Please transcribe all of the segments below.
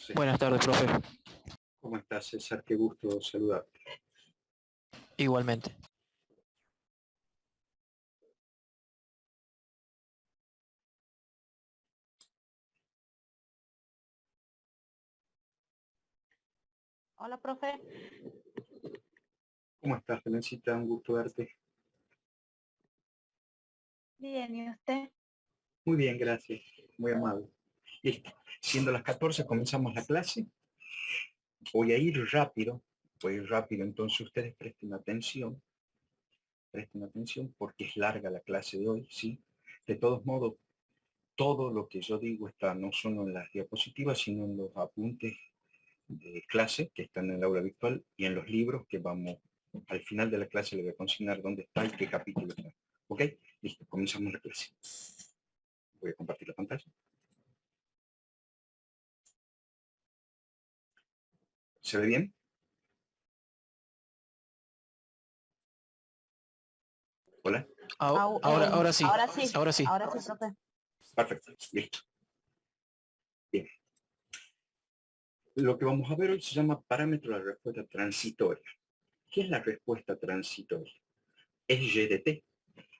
Sí. Buenas tardes, profe. ¿Cómo estás, César? Qué gusto saludarte. Igualmente. Hola, profe. ¿Cómo estás, Felicita? Un gusto verte. Bien, ¿y usted? Muy bien, gracias. Muy amable. Listo. Siendo las 14, comenzamos la clase. Voy a ir rápido. Entonces ustedes presten atención porque es larga la clase de hoy, ¿sí? De todos modos, todo lo que yo digo está no solo en las diapositivas, sino en los apuntes de clase que están en el aula virtual y en los libros que vamos, al final de la clase le voy a consignar dónde está y qué capítulo está. ¿Ok? Listo, comenzamos la clase. Voy a compartir la pantalla. ¿Se ve bien? ¿Hola? Ahora sí. Ahora sí. Ahora sí. Ahora sí, profe. Perfecto, listo. Bien. Lo que vamos a ver hoy se llama parámetro de la respuesta transitoria. ¿Qué es la respuesta transitoria? Es YDT.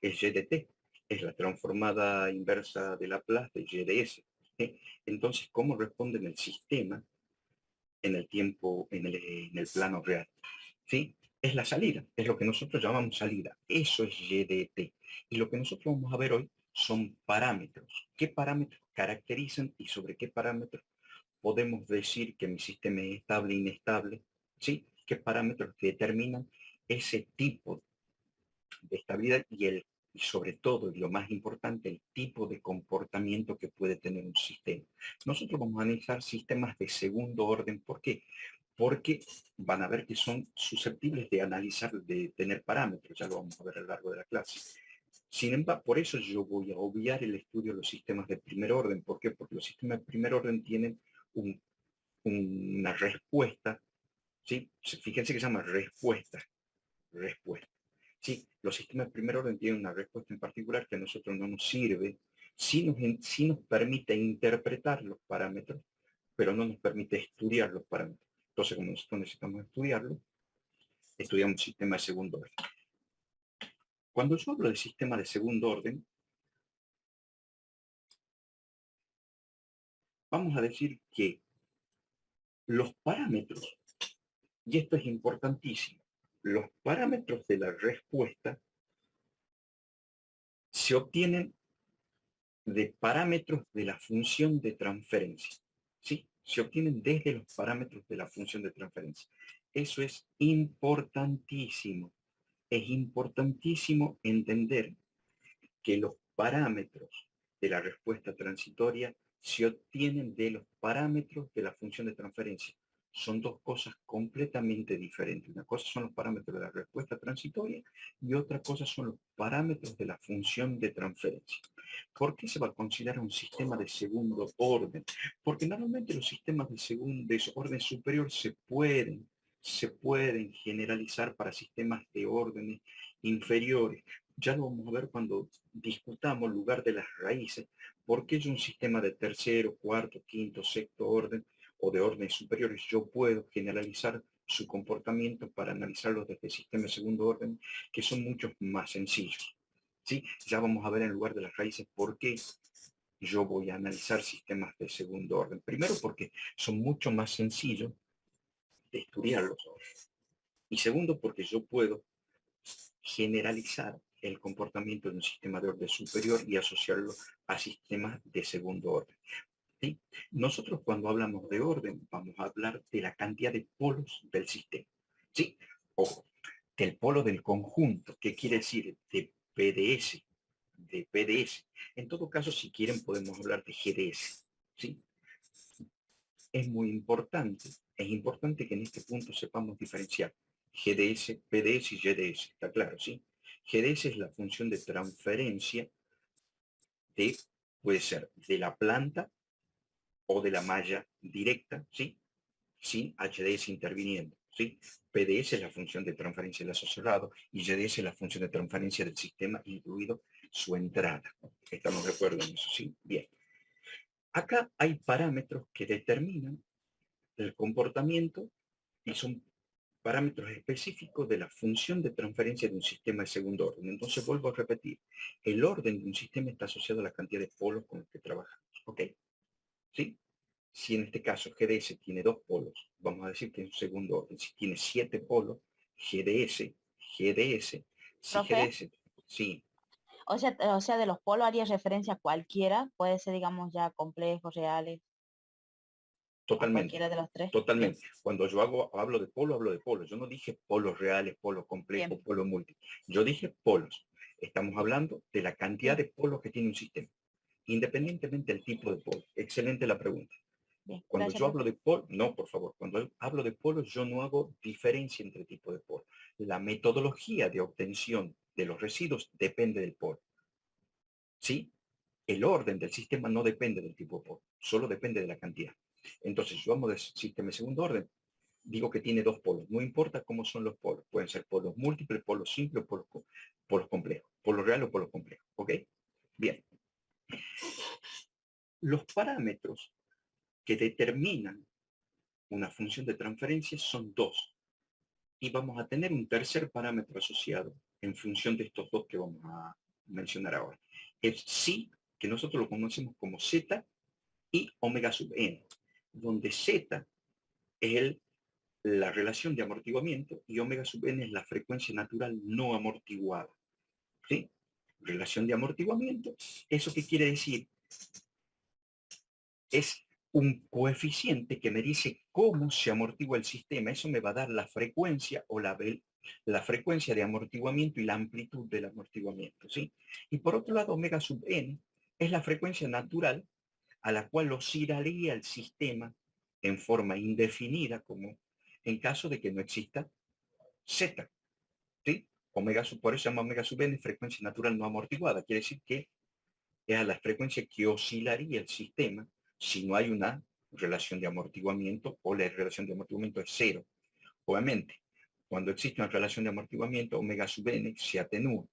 Es YDT. Es la transformada inversa de Laplace de YDS. ¿Sí? Entonces, ¿cómo responde en el sistema en el tiempo, en el plano real? ¿Sí? Es la salida, es lo que nosotros llamamos salida. Eso es YDT. Y lo que nosotros vamos a ver hoy son parámetros. ¿Qué parámetros caracterizan y sobre qué parámetros podemos decir que mi sistema es estable e inestable? ¿Sí? ¿Qué parámetros determinan ese tipo de estabilidad y sobre todo, y lo más importante, el tipo de comportamiento que puede tener un sistema? Nosotros vamos a analizar sistemas de segundo orden. ¿Por qué? Porque van a ver que son susceptibles de analizar, de tener parámetros, ya lo vamos a ver a lo largo de la clase. Sin embargo, por eso yo voy a obviar el estudio de los sistemas de primer orden. ¿Por qué? Porque los sistemas de primer orden tienen una respuesta, ¿sí? Fíjense que se llama respuesta. Sí, los sistemas de primer orden tienen una respuesta en particular que a nosotros no nos sirve, sí nos permite interpretar los parámetros, pero no nos permite estudiar los parámetros. Entonces, como nosotros necesitamos estudiarlo, estudiamos sistema de segundo orden. Cuando yo hablo de sistema de segundo orden, vamos a decir que los parámetros, y esto es importantísimo, los parámetros de la respuesta se obtienen de parámetros de la función de transferencia. ¿Sí? Se obtienen desde los parámetros de la función de transferencia. Eso es importantísimo. Es importantísimo entender que los parámetros de la respuesta transitoria se obtienen de los parámetros de la función de transferencia. Son dos cosas completamente diferentes. Una cosa son los parámetros de la respuesta transitoria y otra cosa son los parámetros de la función de transferencia. ¿Por qué se va a considerar un sistema de segundo orden? Porque normalmente los sistemas de orden superior se pueden generalizar para sistemas de órdenes inferiores. Ya lo vamos a ver cuando discutamos el lugar de las raíces, porque es un sistema de tercero, cuarto, quinto, sexto orden o de órdenes superiores. Yo puedo generalizar su comportamiento para analizarlos desde el sistema de segundo orden, que son mucho más sencillos. ¿Sí? Ya vamos a ver en lugar de las raíces por qué yo voy a analizar sistemas de segundo orden. Primero porque son mucho más sencillos de estudiarlos. Y segundo porque yo puedo generalizar el comportamiento de un sistema de orden superior y asociarlo a sistemas de segundo orden. ¿Sí? Nosotros cuando hablamos de orden vamos a hablar de la cantidad de polos del sistema. ¿Sí? Ojo, del polo del conjunto, que quiere decir de PDS, de PDS. En todo caso, si quieren, podemos hablar de GDS. ¿Sí? Es importante que en este punto sepamos diferenciar GDS, PDS y GDS. ¿Está claro? ¿Sí? GDS es la función de transferencia de, puede ser de la planta o de la malla directa, ¿sí? Sin HDS interviniendo, ¿sí? PDS es la función de transferencia del asociado y GDS es la función de transferencia del sistema, incluido su entrada. ¿Estamos de acuerdo en eso? Sí. Bien. Acá hay parámetros que determinan el comportamiento y son parámetros específicos de la función de transferencia de un sistema de segundo orden. Entonces vuelvo a repetir, el orden de un sistema está asociado a la cantidad de polos con los que trabajamos. ¿Ok? ¿Sí? Si en este caso GDS tiene 2 polos, vamos a decir que es un segundo orden. Si tiene 7 polos, GDS, si Profe, GDS, sí, o sea, de los polos haría referencia a cualquiera, puede ser, digamos, ya complejos, reales, a totalmente, cualquiera de los tres. Bien, totalmente. Cuando yo hablo de polo, hablo de polos. Yo no dije polos reales, polos complejos, bien, polos múltiples. Yo dije polos. Estamos hablando de la cantidad bien, de polos que tiene un sistema, independientemente del tipo de polo. Excelente la pregunta. bien. Cuando Gracias, yo profe. hablo de polos, no, por favor, cuando hablo de polos, yo no hago diferencia entre tipos de polos. La metodología de obtención de los residuos depende del polo. ¿Sí? El orden del sistema no depende del tipo de polo, solo depende de la cantidad. Entonces, yo hablo de sistema de segundo orden, digo que tiene 2 polos, no importa cómo son los polos, pueden ser polos múltiples, polos simples, polos complejos, polo real o polo complejo, ¿ok? Bien, los parámetros que determinan una función de transferencia son 2, y vamos a tener un tercer parámetro asociado en función de estos 2 que vamos a mencionar ahora. Es psi, que nosotros lo conocemos como z, y omega sub n, donde z es la relación de amortiguamiento y omega sub n es la frecuencia natural no amortiguada. ¿Sí? Relación de amortiguamiento, ¿eso qué quiere decir? Es un coeficiente que me dice cómo se amortigua el sistema. Eso me va a dar la frecuencia o la frecuencia de amortiguamiento y la amplitud del amortiguamiento. ¿Sí? Y por otro lado, omega sub n es la frecuencia natural a la cual oscilaría el sistema en forma indefinida, como en caso de que no exista Z. ¿Sí? Por eso se llama omega sub n, frecuencia natural no amortiguada. Quiere decir que es a la frecuencia que oscilaría el sistema si no hay una relación de amortiguamiento o la relación de amortiguamiento es cero. Obviamente, cuando existe una relación de amortiguamiento, omega sub n se atenúa.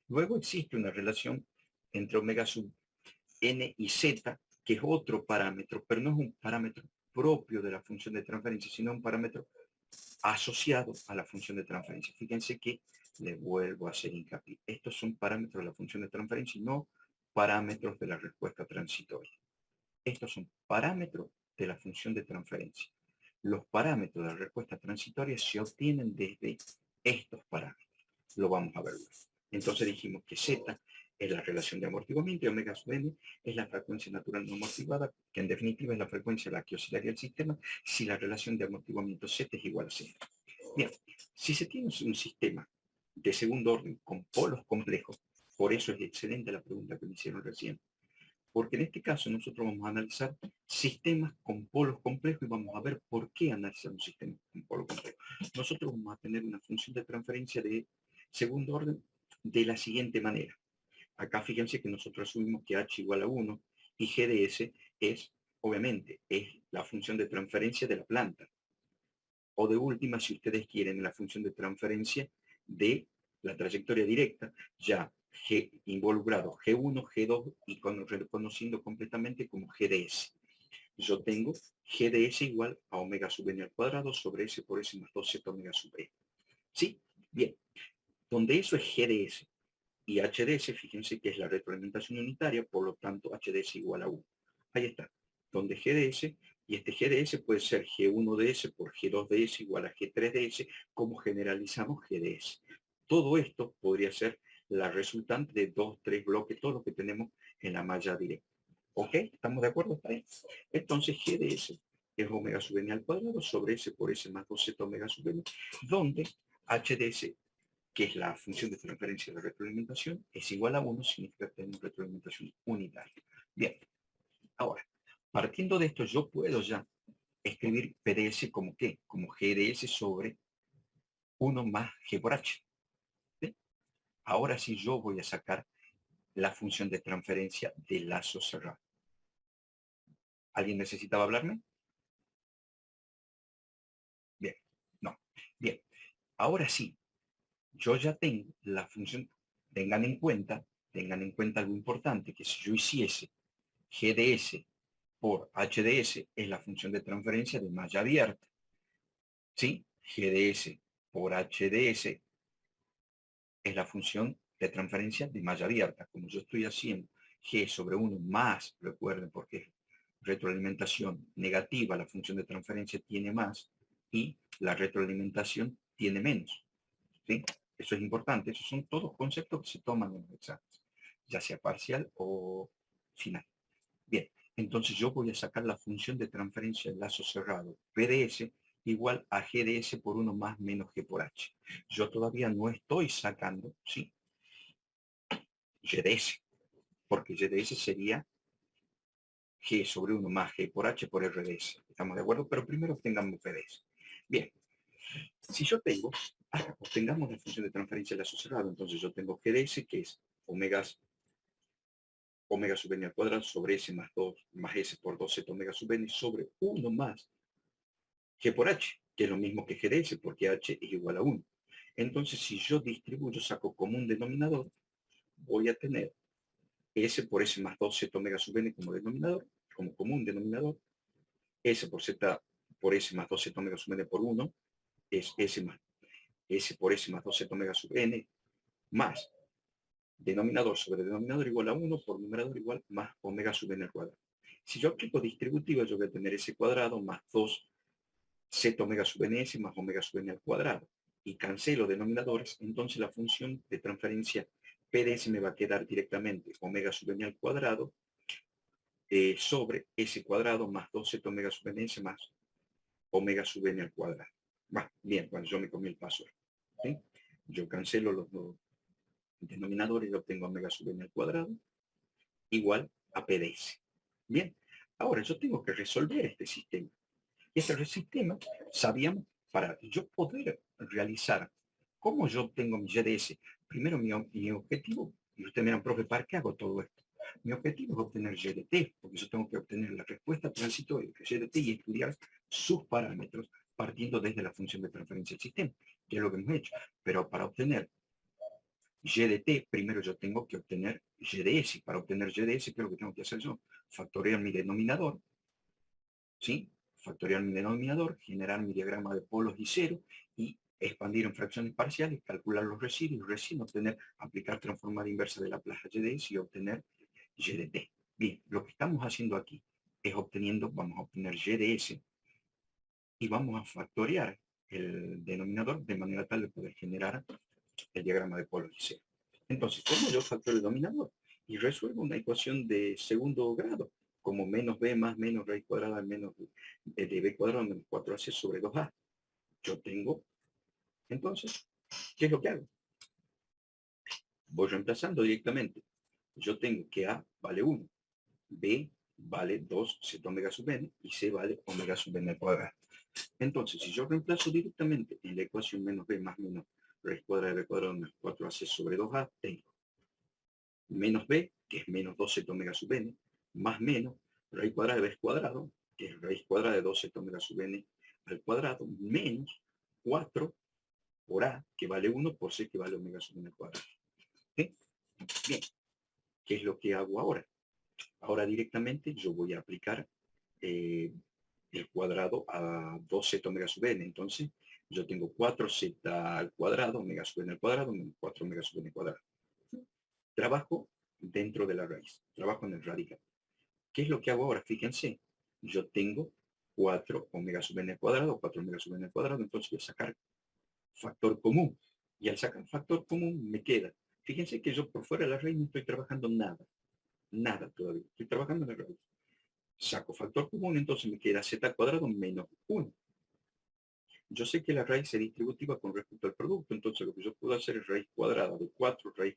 Luego existe una relación entre omega sub n y z, que es otro parámetro, pero no es un parámetro propio de la función de transferencia, sino un parámetro asociado a la función de transferencia. Fíjense que le vuelvo a hacer hincapié. Estos son parámetros de la función de transferencia y no parámetros de la respuesta transitoria. Estos son parámetros de la función de transferencia. Los parámetros de la respuesta transitoria se obtienen desde estos parámetros. Lo vamos a ver luego. Entonces dijimos que Z es la relación de amortiguamiento y omega sub n es la frecuencia natural no amortiguada, que en definitiva es la frecuencia a la que oscilaría el sistema si la relación de amortiguamiento Z es igual a 0. Bien, si se tiene un sistema de segundo orden con polos complejos, por eso es excelente la pregunta que me hicieron recién, porque en este caso nosotros vamos a analizar sistemas con polos complejos y vamos a ver por qué analizar un sistema con polos complejos. Nosotros vamos a tener una función de transferencia de segundo orden de la siguiente manera. Acá fíjense que nosotros asumimos que h igual a 1 y GDS es, obviamente, es la función de transferencia de la planta. O de última, si ustedes quieren, la función de transferencia de la trayectoria directa, ya G involucrado G1, G2 y reconociendo completamente como GDS. Yo tengo GDS igual a omega sub n al cuadrado sobre S por S más 2Z omega sub n. ¿Sí? Bien. Donde eso es GDS y HDS, fíjense que es la retroalimentación unitaria, por lo tanto HDS igual a 1. Ahí está. Donde GDS, y este GDS puede ser G1DS por G2DS igual a G3DS, como generalizamos GDS. Todo esto podría ser la resultante de 2, 3 bloques, todo lo que tenemos en la malla directa. ¿Ok? ¿Estamos de acuerdo hasta ahí? Entonces GDS es omega sub n al cuadrado sobre S por S más 2Z omega sub n, donde HDS, que es la función de transferencia de retroalimentación, es igual a 1, significa que tenemos retroalimentación unitaria. Bien, ahora, partiendo de esto, yo puedo ya escribir PDS como ¿qué? Como GDS sobre 1 más G por H. ¿Sí? Ahora sí yo voy a sacar la función de transferencia de lazo cerrado. ¿Alguien necesitaba hablarme? Bien, no. Bien, ahora sí, yo ya tengo la función, tengan en cuenta algo importante, que si yo hiciese GDS por HDS es la función de transferencia de malla abierta. ¿Sí? GDS por HDS es la función de transferencia de malla abierta. Como yo estoy haciendo G sobre 1 más, recuerden, porque es retroalimentación negativa, la función de transferencia tiene más y la retroalimentación tiene menos. ¿Sí? Eso es importante. Esos son todos conceptos que se toman en los exámenes, ya sea parcial o final. Bien, entonces yo voy a sacar la función de transferencia del lazo cerrado PDS igual a GDS por 1 más menos G por H. Yo todavía no estoy sacando, ¿sí? GDS, porque GDS sería G sobre 1 más G por H por RDS. ¿Estamos de acuerdo? Pero primero obtengamos PDS. Bien, si yo tengo, obtengamos la función de transferencia del lazo cerrado, entonces yo tengo GDS, que es omega sub n al cuadrado sobre S más 2 más S por 2Z omega sub n sobre 1 más G por H, que es lo mismo que GDS, porque H es igual a 1. Entonces, si yo distribuyo, saco común denominador, voy a tener S por S más 2Z omega sub n como denominador, como común denominador, S por Z por S más 2Z omega sub n por 1, es S por S más 2Z omega sub n, más denominador sobre denominador igual a 1 por numerador igual más omega sub n al cuadrado. Si yo aplico distributiva, yo voy a tener S cuadrado más 2 Z omega sub ns más omega sub n al cuadrado. Y cancelo denominadores, entonces la función de transferencia PDS me va a quedar directamente omega sub n al cuadrado sobre S cuadrado más 2Z omega sub ns más omega sub n al cuadrado. Bien, cuando yo me comí el paso. ¿Sí? Yo cancelo los dos denominadores y obtengo omega sub n al cuadrado igual a PDS. Bien, ahora yo tengo que resolver este sistema. Y este sistema, sabíamos, para yo poder realizar cómo yo obtengo mi GDS. Primero mi objetivo, y ustedes me dirán, profe, ¿para qué hago todo esto? Mi objetivo es obtener GDT, porque yo tengo que obtener la respuesta transitoria de GDT y estudiar sus parámetros partiendo desde la función de transferencia del sistema, que es lo que hemos hecho. Pero para obtener GDT, primero yo tengo que obtener GDS. Para obtener GDS, ¿qué es lo que tengo que hacer yo? Factoriar mi denominador, ¿sí? Factoriar mi denominador, generar mi diagrama de polos y cero y expandir en fracciones parciales, calcular los residuos, recién obtener, aplicar transformada inversa de la plaza GDS y obtener GDT. Bien, lo que estamos haciendo aquí es vamos a obtener GDS y vamos a factoriar el denominador de manera tal de poder generar el diagrama de polos y cero. Entonces, ¿cómo yo factoro el denominador? Y resuelvo una ecuación de segundo grado, como menos b más menos raíz cuadrada menos de b cuadrado menos 4ac sobre 2a. Yo tengo, entonces, ¿qué es lo que hago? Voy reemplazando directamente. Yo tengo que a vale 1, b vale 2 z omega sub n y c vale omega sub n al cuadrado. Entonces, si yo reemplazo directamente en la ecuación menos b más menos raíz cuadrada de b cuadrado menos 4ac sobre 2a, tengo menos b, que es menos 2z omega sub n, más menos raíz cuadrada de b cuadrado, que es raíz cuadrada de 2z omega sub n al cuadrado, menos 4 por a, que vale 1, por c, que vale omega sub n al cuadrado. ¿Sí? Bien, ¿qué es lo que hago ahora? Ahora directamente yo voy a aplicar el cuadrado a 2z omega sub n. Entonces, yo tengo 4z al cuadrado, omega sub n al cuadrado, menos 4 omega sub n al cuadrado. Trabajo dentro de la raíz, trabajo en el radical. ¿Qué es lo que hago ahora? Fíjense, yo tengo 4 omega sub n al cuadrado, 4 omega sub n al cuadrado, entonces voy a sacar factor común. Y al sacar factor común me queda. Fíjense que yo por fuera de la raíz no estoy trabajando nada. Nada todavía. Estoy trabajando en la raíz. Saco factor común, entonces me queda z al cuadrado menos 1. Yo sé que la raíz es distributiva con respecto al producto, entonces lo que yo puedo hacer es raíz cuadrada de 4 raíz.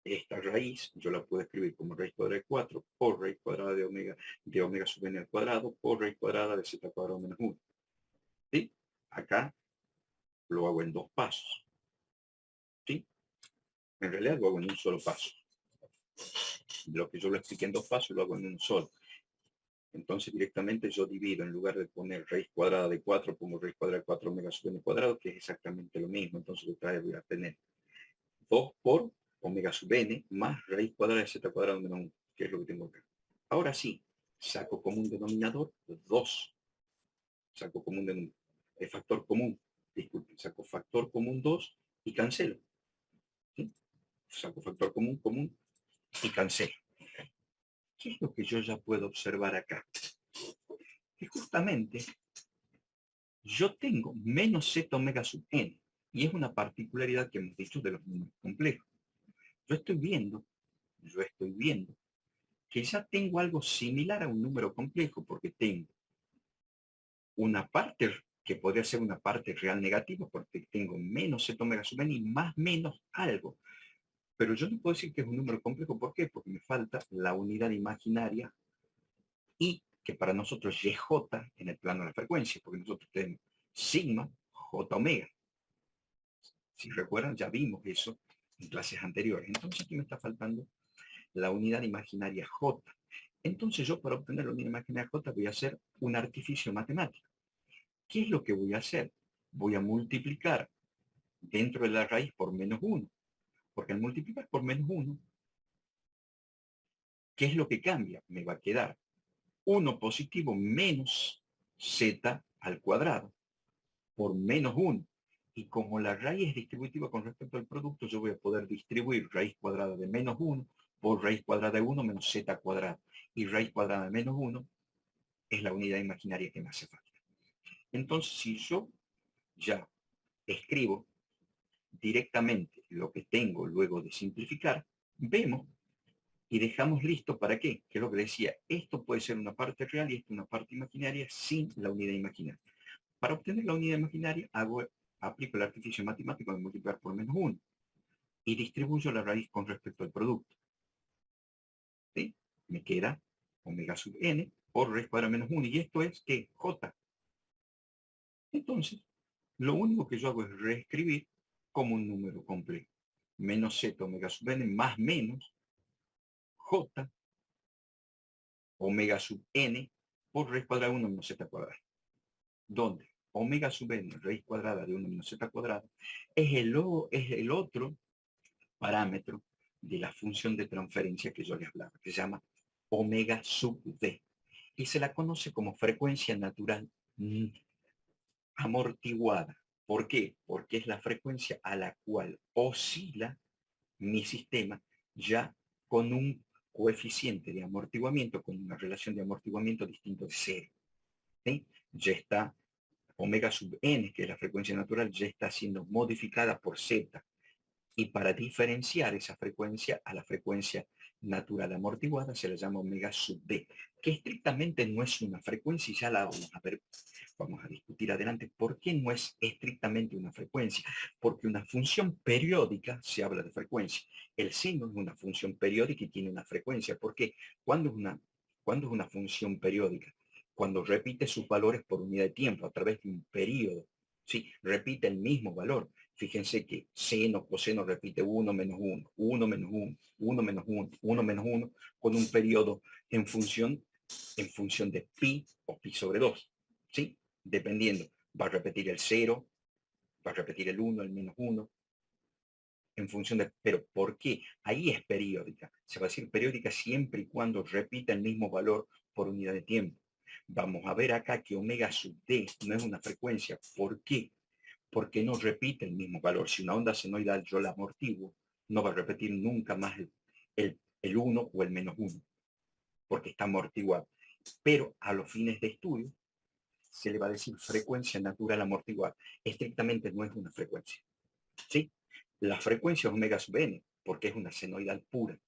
Esta raíz yo la puedo escribir como raíz cuadrada de 4 por raíz cuadrada de omega sub n al cuadrado por raíz cuadrada de z cuadrado menos 1. ¿Sí? Acá lo hago en 2 pasos. ¿Sí? En realidad lo hago en un solo paso. Lo que yo lo expliqué en 2 pasos lo hago en un solo. Entonces directamente yo divido, en lugar de poner raíz cuadrada de 4, pongo raíz cuadrada de 4 omega sub n al cuadrado, que es exactamente lo mismo. Entonces lo que voy a tener 2 por omega sub n más raíz cuadrada de z cuadrado menos 1, que es lo que tengo acá. Ahora sí, saco como un denominador 2. Saco como un factor común. Disculpen, saco factor común 2 y cancelo. ¿Sí? Saco factor común y cancelo. ¿Qué es lo que yo ya puedo observar acá? Que justamente yo tengo menos z omega sub n, y es una particularidad que hemos dicho de los números complejos. Yo estoy viendo que ya tengo algo similar a un número complejo, porque tengo una parte que podría ser una parte real negativa, porque tengo menos z omega sub n y más menos algo. Pero yo no puedo decir que es un número complejo. ¿Por qué? Porque me falta la unidad imaginaria y que para nosotros es j en el plano de la frecuencia, porque nosotros tenemos sigma j omega. Si recuerdan, ya vimos eso en clases anteriores. Entonces aquí me está faltando la unidad imaginaria j. Entonces yo, para obtener la unidad imaginaria j, voy a hacer un artificio matemático. ¿Qué es lo que voy a hacer? Voy a multiplicar dentro de la raíz por menos 1. Porque al multiplicar por menos 1, ¿qué es lo que cambia? Me va a quedar 1 positivo menos z al cuadrado por menos 1. Y como la raíz es distributiva con respecto al producto, yo voy a poder distribuir raíz cuadrada de menos 1 por raíz cuadrada de 1 menos z cuadrado. Y raíz cuadrada de menos 1 es la unidad imaginaria que me hace falta. Entonces, si yo ya escribo directamente lo que tengo luego de simplificar, vemos y dejamos listo para qué, que es lo que decía, esto puede ser una parte real y esto una parte imaginaria sin la unidad imaginaria. Para obtener la unidad imaginaria aplico el artificio matemático de multiplicar por menos 1 y distribuyo la raíz con respecto al producto. ¿Sí? Me queda omega sub n por raíz cuadrada menos 1, y esto es que j. Entonces, lo único que yo hago es reescribir como un número complejo. Menos z omega sub n más menos j omega sub n por raíz cuadrada de 1 menos z cuadrada. Donde omega sub n raíz cuadrada de 1 menos z cuadrada es el otro parámetro de la función de transferencia que yo les hablaba, que se llama omega sub d. Y se la conoce como frecuencia natural amortiguada. ¿Por qué? Porque es la frecuencia a la cual oscila mi sistema ya con un coeficiente de amortiguamiento, con una relación de amortiguamiento distinto de 0. ¿Sí? Ya está omega sub n, que es la frecuencia natural, ya está siendo modificada por z. Y para diferenciar esa frecuencia a la frecuencia natural amortiguada se le llama omega sub d, que estrictamente no es una frecuencia, y ya la vamos a ver, vamos a discutir adelante por qué no es estrictamente una frecuencia. Porque una función periódica se habla de frecuencia. El seno es una función periódica y tiene una frecuencia. ¿Por qué? ¿Cuándo es una función periódica? Cuando repite sus valores por unidad de tiempo a través de un periodo. Sí, repite el mismo valor. Fíjense que seno, coseno repite 1 menos 1, 1 menos 1, 1 menos 1, 1 menos 1, con un periodo en función de pi o pi sobre 2. ¿Sí? Dependiendo. Va a repetir el 0, va a repetir el 1, el menos 1, en función de... Pero ¿por qué? Ahí es periódica. Se va a decir periódica siempre y cuando repita el mismo valor por unidad de tiempo. Vamos a ver acá que omega sub d no es una frecuencia. ¿Por qué? Porque no repite el mismo valor. Si una onda senoidal yo la amortiguo, no va a repetir nunca más el 1 o el menos 1, porque está amortiguado. Pero a los fines de estudio se le va a decir frecuencia natural amortiguada. Estrictamente no es una frecuencia. ¿Sí? La frecuencia es omega sub n, porque es una senoidal pura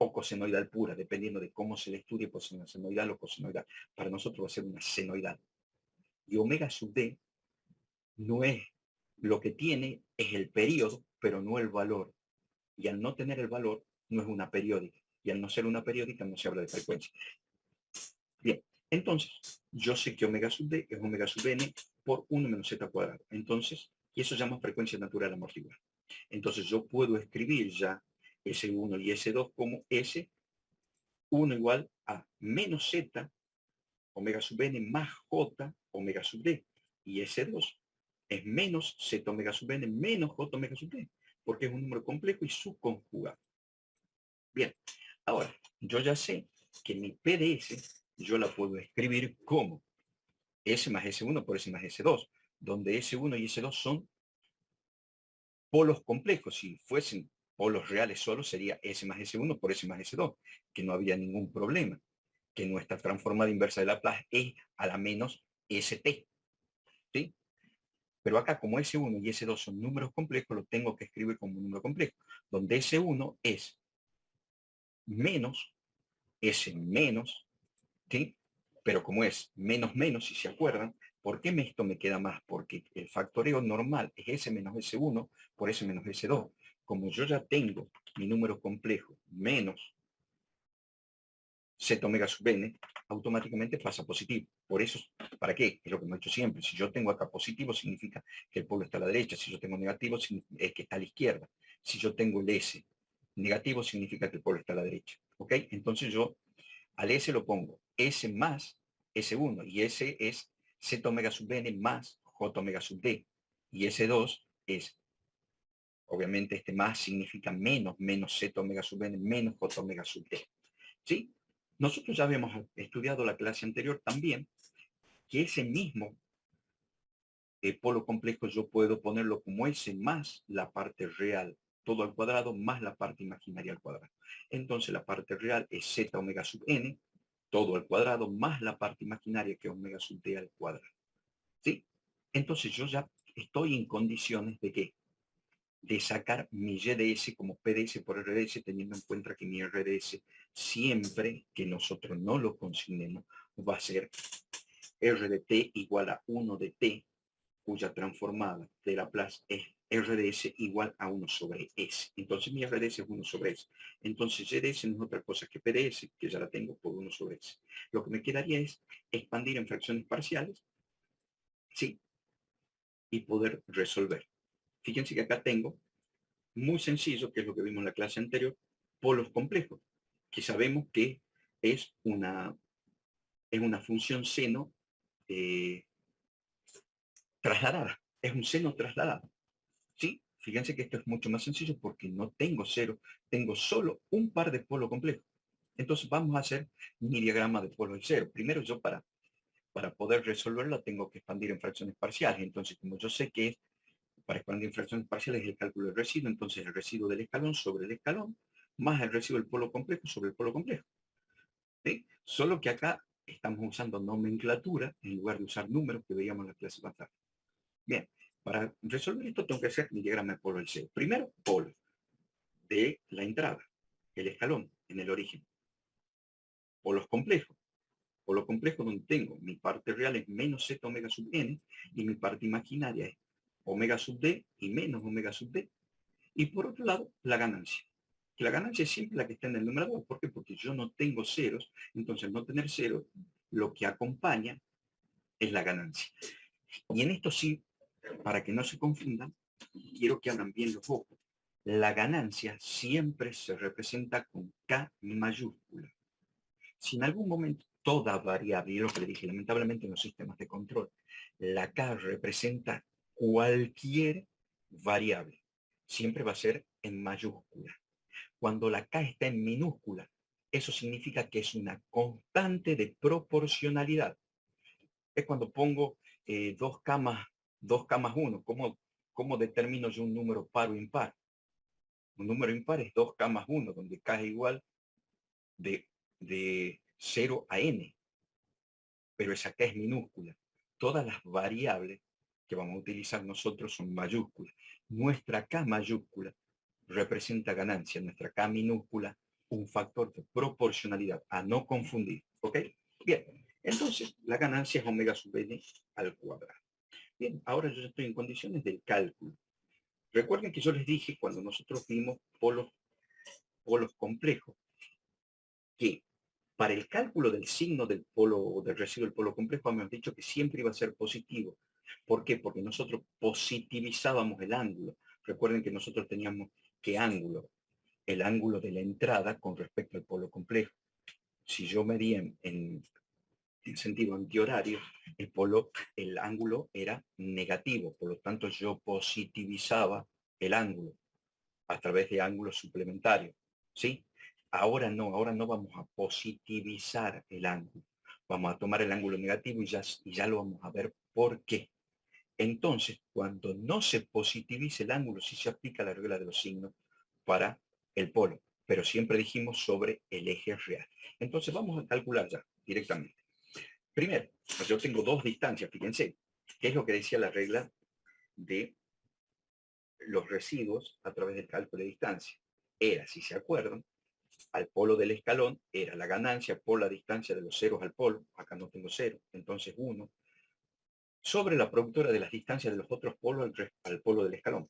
o cosenoidal pura, dependiendo de cómo se le estudie, pues una senoidal o cosenoidal. Para nosotros va a ser una senoidal. Y omega sub d no es, lo que tiene es el periodo, pero no el valor. Y al no tener el valor, no es una periódica. Y al no ser una periódica, no se habla de frecuencia. Bien, entonces, yo sé que omega sub d es omega sub n por 1 menos z cuadrado. Entonces, y eso se llama frecuencia natural amortiguada. Entonces, yo puedo escribir ya S1 y S2 como S1 igual a menos z omega sub n más j omega sub d. Y S2 es menos z omega sub n menos j omega sub d, porque es un número complejo y subconjugado. Bien, ahora, yo ya sé que mi PDS yo la puedo escribir como S más S1 por S más S2, donde S1 y S2 son polos complejos. Si fuesen polos reales solo, sería S más S1 por S más S2, que no había ningún problema, que nuestra transformada inversa de Laplace es a la menos ST, ¿sí? Pero acá, como S1 y S2 son números complejos, lo tengo que escribir como un número complejo, donde S1 es menos S menos, ¿sí? Pero como es menos menos, si se acuerdan, ¿por qué esto me queda más? Porque el factoreo normal es S menos S1 por S menos S2. Como yo ya tengo mi número complejo menos Z omega sub n, automáticamente pasa positivo. Por eso, ¿para qué? Es lo que hemos hecho siempre. Si yo tengo acá positivo, significa que el polo está a la derecha. Si yo tengo negativo, es que está a la izquierda. Si yo tengo el S negativo, significa que el polo está a la derecha. ¿Ok? Entonces yo al S lo pongo S más S1, y S es Z omega sub n más J omega sub d. Y S2 es, obviamente este más significa menos Z omega sub n menos J omega sub d. ¿Sí? Nosotros ya habíamos estudiado la clase anterior también, que ese mismo polo complejo yo puedo ponerlo como S más la parte real, todo al cuadrado, más la parte imaginaria al cuadrado. Entonces la parte real es Z omega sub n, todo al cuadrado, más la parte imaginaria que es omega sub d al cuadrado. ¿Sí? Entonces yo ya estoy en condiciones de ¿qué? De sacar mi YDS como PDS por RDS, teniendo en cuenta que mi RDS, siempre que nosotros no lo consignemos, va a ser R de t igual a 1 de t, cuya transformada de Laplace es RDS igual a 1 sobre S. Entonces mi RDS es 1 sobre S. Entonces YDS no es otra cosa que PDS, que ya la tengo por 1 sobre S. Lo que me quedaría es expandir en fracciones parciales, ¿sí? Y poder resolver. Fíjense que acá tengo, muy sencillo, que es lo que vimos en la clase anterior, polos complejos, que sabemos que es una función seno trasladada. Es un seno trasladado. ¿Sí? Fíjense que esto es mucho más sencillo porque no tengo cero, tengo solo un par de polos complejos. Entonces vamos a hacer mi diagrama de polos de cero. Primero yo para poder resolverlo tengo que expandir en fracciones parciales. Entonces como yo sé que para expandir en fracciones parciales es el cálculo del residuo, entonces el residuo del escalón sobre el escalón más el residuo del polo complejo sobre el polo complejo. ¿Sí? Solo que acá estamos usando nomenclatura en lugar de usar números que veíamos en la clase pasada. Bien, para resolver esto tengo que hacer mi diagrama de polo del cero. Primero, polo de la entrada, el escalón en el origen. Polos complejos. Polo complejo donde tengo mi parte real es menos Z omega sub n y mi parte imaginaria es omega sub d y menos omega sub d. Y por otro lado, la ganancia. Que la ganancia es siempre la que está en el numerador. ¿Por qué? Porque yo no tengo ceros, entonces al no tener ceros, lo que acompaña es la ganancia. Y en esto sí, para que no se confundan, quiero que abran bien los ojos. La ganancia siempre se representa con K mayúscula. Si en algún momento toda variable, y lo que le dije, lamentablemente en los sistemas de control, la K representa cualquier variable, siempre va a ser en mayúscula. Cuando la K está en minúscula, eso significa que es una constante de proporcionalidad. Es cuando pongo 2K más 1. ¿Cómo determino yo un número par o impar? Un número impar es 2K más 1, donde K es igual de 0 a n. Pero esa K es minúscula. Todas las variables que vamos a utilizar nosotros son mayúsculas. Nuestra K mayúscula representa ganancia, nuestra K minúscula un factor de proporcionalidad, a no confundir. ¿Ok? Bien, entonces la ganancia es omega sub n al cuadrado. Bien, ahora yo estoy en condiciones del cálculo. Recuerden que yo les dije cuando nosotros vimos polos complejos, que para el cálculo del signo del polo, del residuo del polo complejo, hemos dicho que siempre iba a ser positivo. ¿Por qué? Porque nosotros positivizábamos el ángulo. Recuerden que nosotros teníamos ¿qué ángulo? El ángulo de la entrada con respecto al polo complejo. Si yo medía en sentido antihorario, el ángulo era negativo, por lo tanto yo positivizaba el ángulo a través de ángulos suplementarios, ¿sí? Ahora no vamos a positivizar el ángulo. Vamos a tomar el ángulo negativo y ya lo vamos a ver por qué. Entonces, cuando no se positiviza el ángulo, sí se aplica la regla de los signos para el polo, pero siempre dijimos sobre el eje real. Entonces vamos a calcular ya directamente. Primero, yo tengo dos distancias, fíjense, ¿qué es lo que decía la regla de los residuos a través del cálculo de distancia? Era, si se acuerdan, al polo del escalón era la ganancia por la distancia de los ceros al polo, acá no tengo cero, entonces 1, sobre la productora de las distancias de los otros polos al polo del escalón.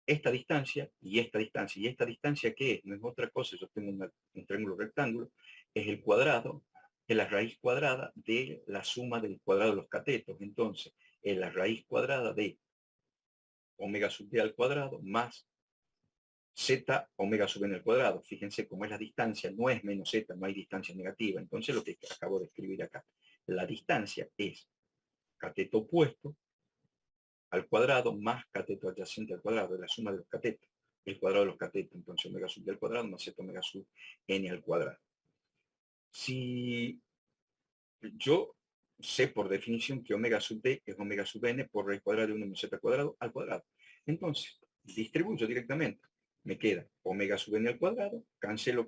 Esta distancia y esta distancia, y esta distancia que es, no es otra cosa, yo tengo un triángulo rectángulo, es el cuadrado de la raíz cuadrada de la suma del cuadrado de los catetos. Entonces, es la raíz cuadrada de omega sub d al cuadrado más z omega sub n al cuadrado. Fíjense cómo es la distancia, no es menos z, no hay distancia negativa. Entonces, lo que acabo de escribir acá, la distancia es cateto opuesto al cuadrado más cateto adyacente al cuadrado, de la suma de los catetos, el cuadrado de los catetos, entonces omega sub d al cuadrado más z omega sub n al cuadrado. Si yo sé por definición que omega sub d es omega sub n por raíz cuadrada de 1 menos z cuadrado al cuadrado, entonces distribuyo directamente. Me queda omega sub n al cuadrado, cancelo,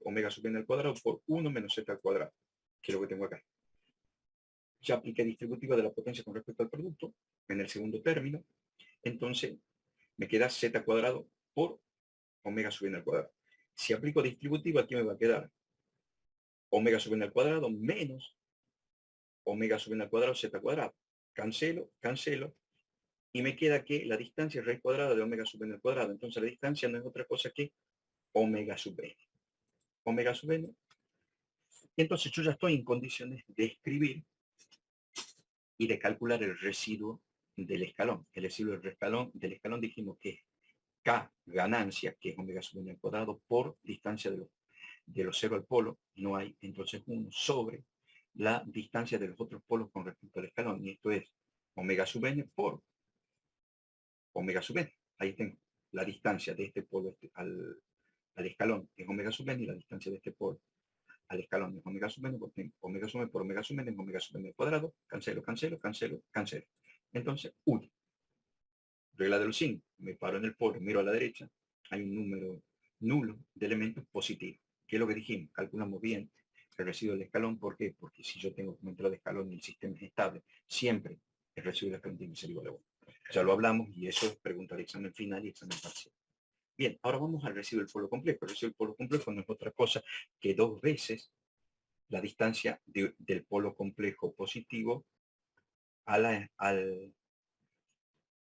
omega sub n al cuadrado por 1 menos z al cuadrado, que es lo que tengo acá. Ya apliqué distributiva de la potencia con respecto al producto en el segundo término, entonces me queda z cuadrado por omega sub n al cuadrado. Si aplico distributiva, aquí me va a quedar omega sub n al cuadrado menos omega sub n al cuadrado z cuadrado. Cancelo, y me queda que la distancia es raíz cuadrada de omega sub n al cuadrado. Entonces la distancia no es otra cosa que omega sub n. Omega sub n. Entonces yo ya estoy en condiciones de escribir y de calcular el residuo del escalón. El residuo del escalón dijimos que es K ganancia, que es omega sub n al cuadrado, por distancia de los 0 al polo, no hay, entonces 1 sobre la distancia de los otros polos con respecto al escalón. Y esto es omega sub n por omega sub n. Ahí tengo la distancia de este polo al escalón es omega sub n y la distancia de este polo al escalón es omega sub n por omega sub n por omega sub n es omega sub n al cuadrado. Cancelo. Entonces, 1. Regla de los signos. Me paro en el polo, miro a la derecha. Hay un número nulo de elementos positivos. ¿Qué es lo que dijimos? Calculamos bien el residuo del escalón. ¿Por qué? Porque si yo tengo como entrada de escalón y el sistema es estable, siempre el residuo del escalón tiene que ser igual a 1. Ya lo hablamos y eso es pregunta de examen final y examen parcial. Bien, ahora vamos al residuo del polo complejo. El residuo del polo complejo no es otra cosa que 2 veces la distancia del polo complejo positivo a la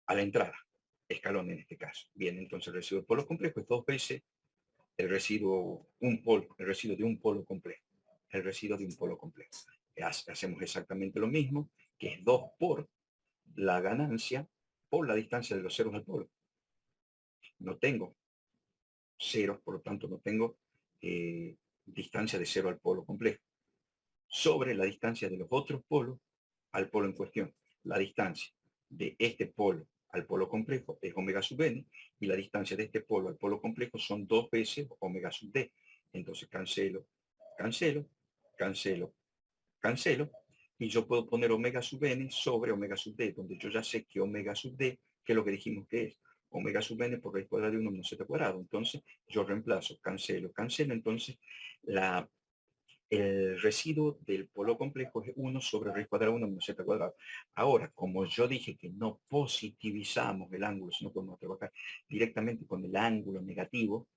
entrada, escalón en este caso. Bien, entonces el residuo del polo complejo es 2 veces el residuo de un polo complejo. El residuo de un polo complejo. Hacemos exactamente lo mismo, que es 2 por la ganancia por la distancia de los ceros al polo. No tengo ceros, por lo tanto no tengo distancia de 0 al polo complejo. Sobre la distancia de los otros polos al polo en cuestión. La distancia de este polo al polo complejo es omega sub n y la distancia de este polo al polo complejo son 2 veces omega sub d. Entonces cancelo y yo puedo poner omega sub n sobre omega sub d, donde yo ya sé que omega sub d, que es lo que dijimos que es omega sub n por raíz cuadrada de 1 menos z cuadrado. Entonces yo reemplazo, cancelo. Entonces el residuo del polo complejo es 1 sobre raíz cuadrada de 1 menos z cuadrado. Ahora, como yo dije que no positivizamos el ángulo, sino podemos trabajar directamente con el ángulo negativo,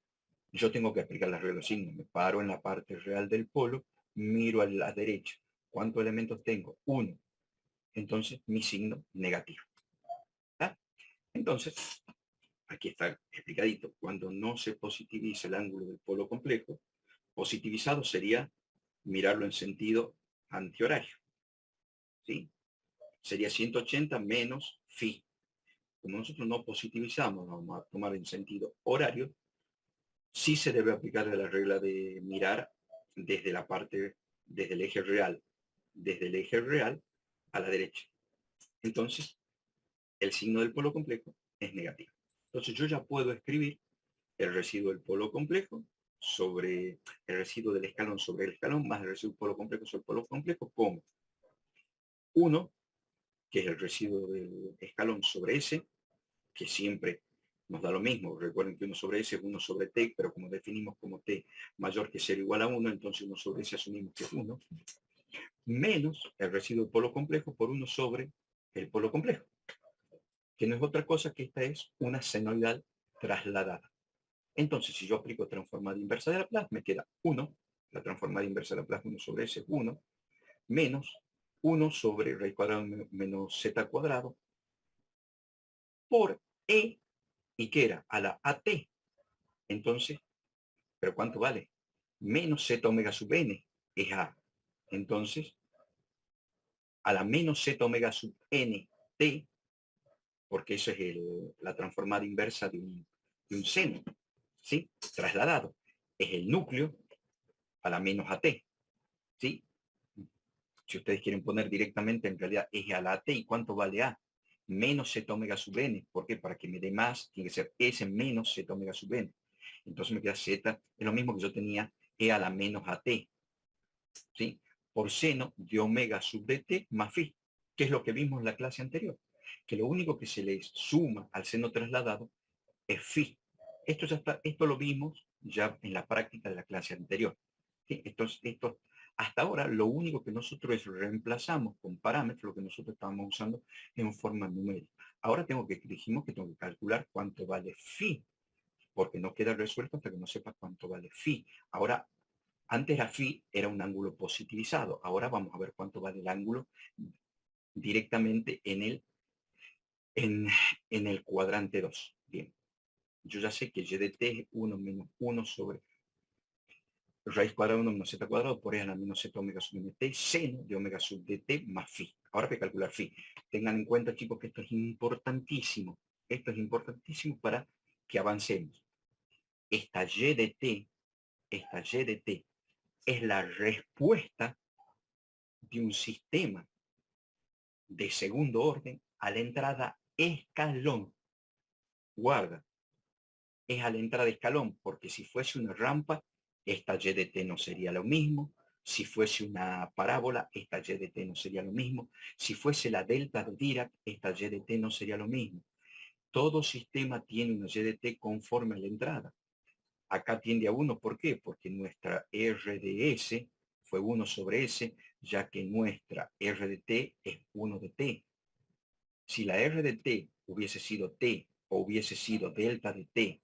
yo tengo que aplicar la regla de los signos. Me paro en la parte real del polo, miro a la derecha. ¿Cuántos elementos tengo? 1. Entonces, mi signo negativo. ¿Ah? Entonces, aquí está explicadito. Cuando no se positiviza el ángulo del polo complejo, positivizado sería mirarlo en sentido antihorario. ¿Sí? Sería 180 menos phi. Como nosotros no positivizamos, vamos a tomar en sentido horario, sí se debe aplicar la regla de mirar desde el eje real, a la derecha. Entonces, el signo del polo complejo es negativo. Entonces yo ya puedo escribir el residuo del polo complejo sobre el residuo del escalón sobre el escalón más el residuo polo complejo sobre el polo complejo como 1, que es el residuo del escalón sobre S, que siempre nos da lo mismo. Recuerden que 1 sobre S es 1 sobre T, pero como definimos como T mayor que 0 igual a 1, entonces 1 sobre S asumimos que es 1, menos el residuo del polo complejo por 1 sobre el polo complejo, que no es otra cosa que esta es una senoidal trasladada. Entonces, si yo aplico transformada inversa de Laplace, me queda 1, la transformada inversa de Laplace 1 sobre S es 1, menos 1 sobre raíz cuadrada menos z cuadrado por E, y que era a la AT. Entonces, ¿pero cuánto vale? Menos z omega sub n es A. Entonces, a la menos z omega sub n t, porque eso es la transformada inversa de un seno, ¿sí? Trasladado. Es el núcleo a la menos AT, ¿sí? Si ustedes quieren poner directamente, en realidad es a la AT. ¿Y cuánto vale A? Menos z omega sub n. ¿Por qué? Para que me dé más, tiene que ser S menos z omega sub n. Entonces me queda Z, es lo mismo que yo tenía E a la menos AT, ¿sí? Por seno de omega sub dt más phi, que es lo que vimos en la clase anterior, que lo único que se le suma al seno trasladado es phi. Esto ya está, esto lo vimos ya en la práctica de la clase anterior, ¿sí? Esto, hasta ahora lo único que nosotros reemplazamos con parámetros, lo que nosotros estábamos usando en forma numérica. Ahora dijimos que tengo que calcular cuánto vale phi, porque no queda resuelto hasta que no sepa cuánto vale phi. Ahora, antes la phi era un ángulo positivizado. Ahora vamos a ver cuánto vale el ángulo directamente en el cuadrante 2. Bien, yo ya sé que y de t es 1 menos 1 sobre raíz cuadrada 1 menos z cuadrado por e a la menos z omega sub mt, seno de omega sub dt más phi. Ahora voy a calcular phi. Tengan en cuenta, chicos, que esto es importantísimo. Esto es importantísimo para que avancemos. Esta y de t es la respuesta de un sistema de segundo orden a la entrada escalón. Guarda, es a la entrada escalón, porque si fuese una rampa, esta y de t no sería lo mismo. Si fuese una parábola, esta y de t no sería lo mismo. Si fuese la delta de Dirac, esta y de t no sería lo mismo. Todo sistema tiene una y de t conforme a la entrada. Acá tiende a 1, ¿por qué? Porque nuestra R de S fue 1 sobre S, ya que nuestra R de T es 1 de T. Si la R de T hubiese sido T o hubiese sido delta de T,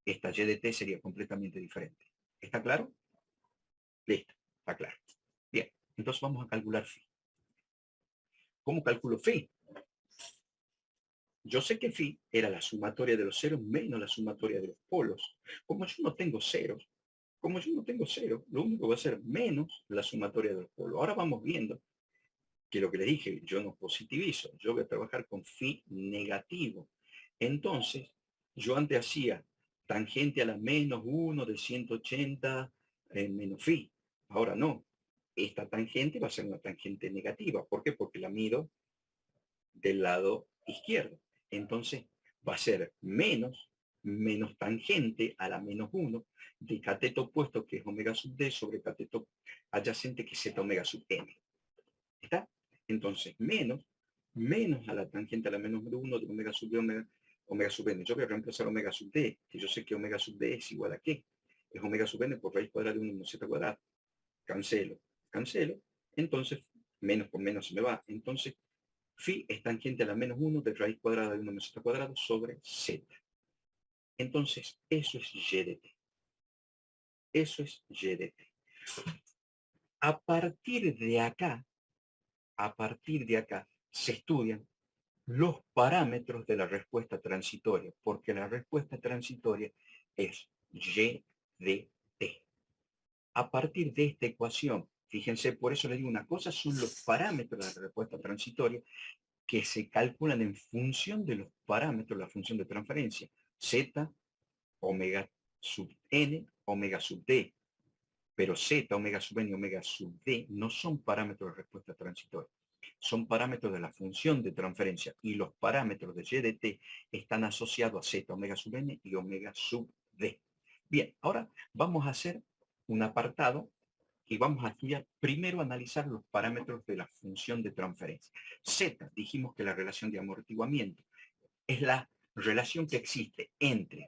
esta Y de T sería completamente diferente. ¿Está claro? Listo, está claro. Bien, entonces vamos a calcular phi. ¿Cómo calculo phi? Yo sé que phi era la sumatoria de los ceros menos la sumatoria de los polos. Como yo no tengo ceros, lo único que va a ser menos la sumatoria de los polos. Ahora vamos viendo que lo que le dije, yo no positivizo, yo voy a trabajar con phi negativo. Entonces, yo antes hacía tangente a la menos 1 de 180 menos phi. Ahora no. Esta tangente va a ser una tangente negativa. ¿Por qué? Porque la mido del lado izquierdo. Entonces, va a ser menos tangente a la menos 1 de cateto opuesto, que es omega sub d, sobre cateto adyacente, que es z omega sub n. ¿Está? Entonces, menos a la tangente a la menos 1 de omega sub d, omega sub n. Yo voy a reemplazar omega sub d, que yo sé que omega sub d es igual a ¿qué? Es omega sub n por raíz cuadrada de 1 menos z cuadrado. Cancelo. Entonces, menos por menos se me va. Entonces, phi es tangente a la menos 1 de raíz cuadrada de 1 menos z cuadrado sobre z. Entonces, eso es y de t. Eso es y de t. A partir de acá, se estudian los parámetros de la respuesta transitoria, porque la respuesta transitoria es y de t. A partir de esta ecuación, fíjense, por eso les digo, una cosa son los parámetros de la respuesta transitoria que se calculan en función de los parámetros de la función de transferencia, z, omega sub n, omega sub d. Pero z, omega sub n y omega sub d no son parámetros de respuesta transitoria. Son parámetros de la función de transferencia, y los parámetros de y de t están asociados a z, omega sub n y omega sub d. Bien, ahora vamos a hacer un apartado y vamos a estudiar primero analizar los parámetros de la función de transferencia. Z, dijimos que la relación de amortiguamiento es la relación que existe entre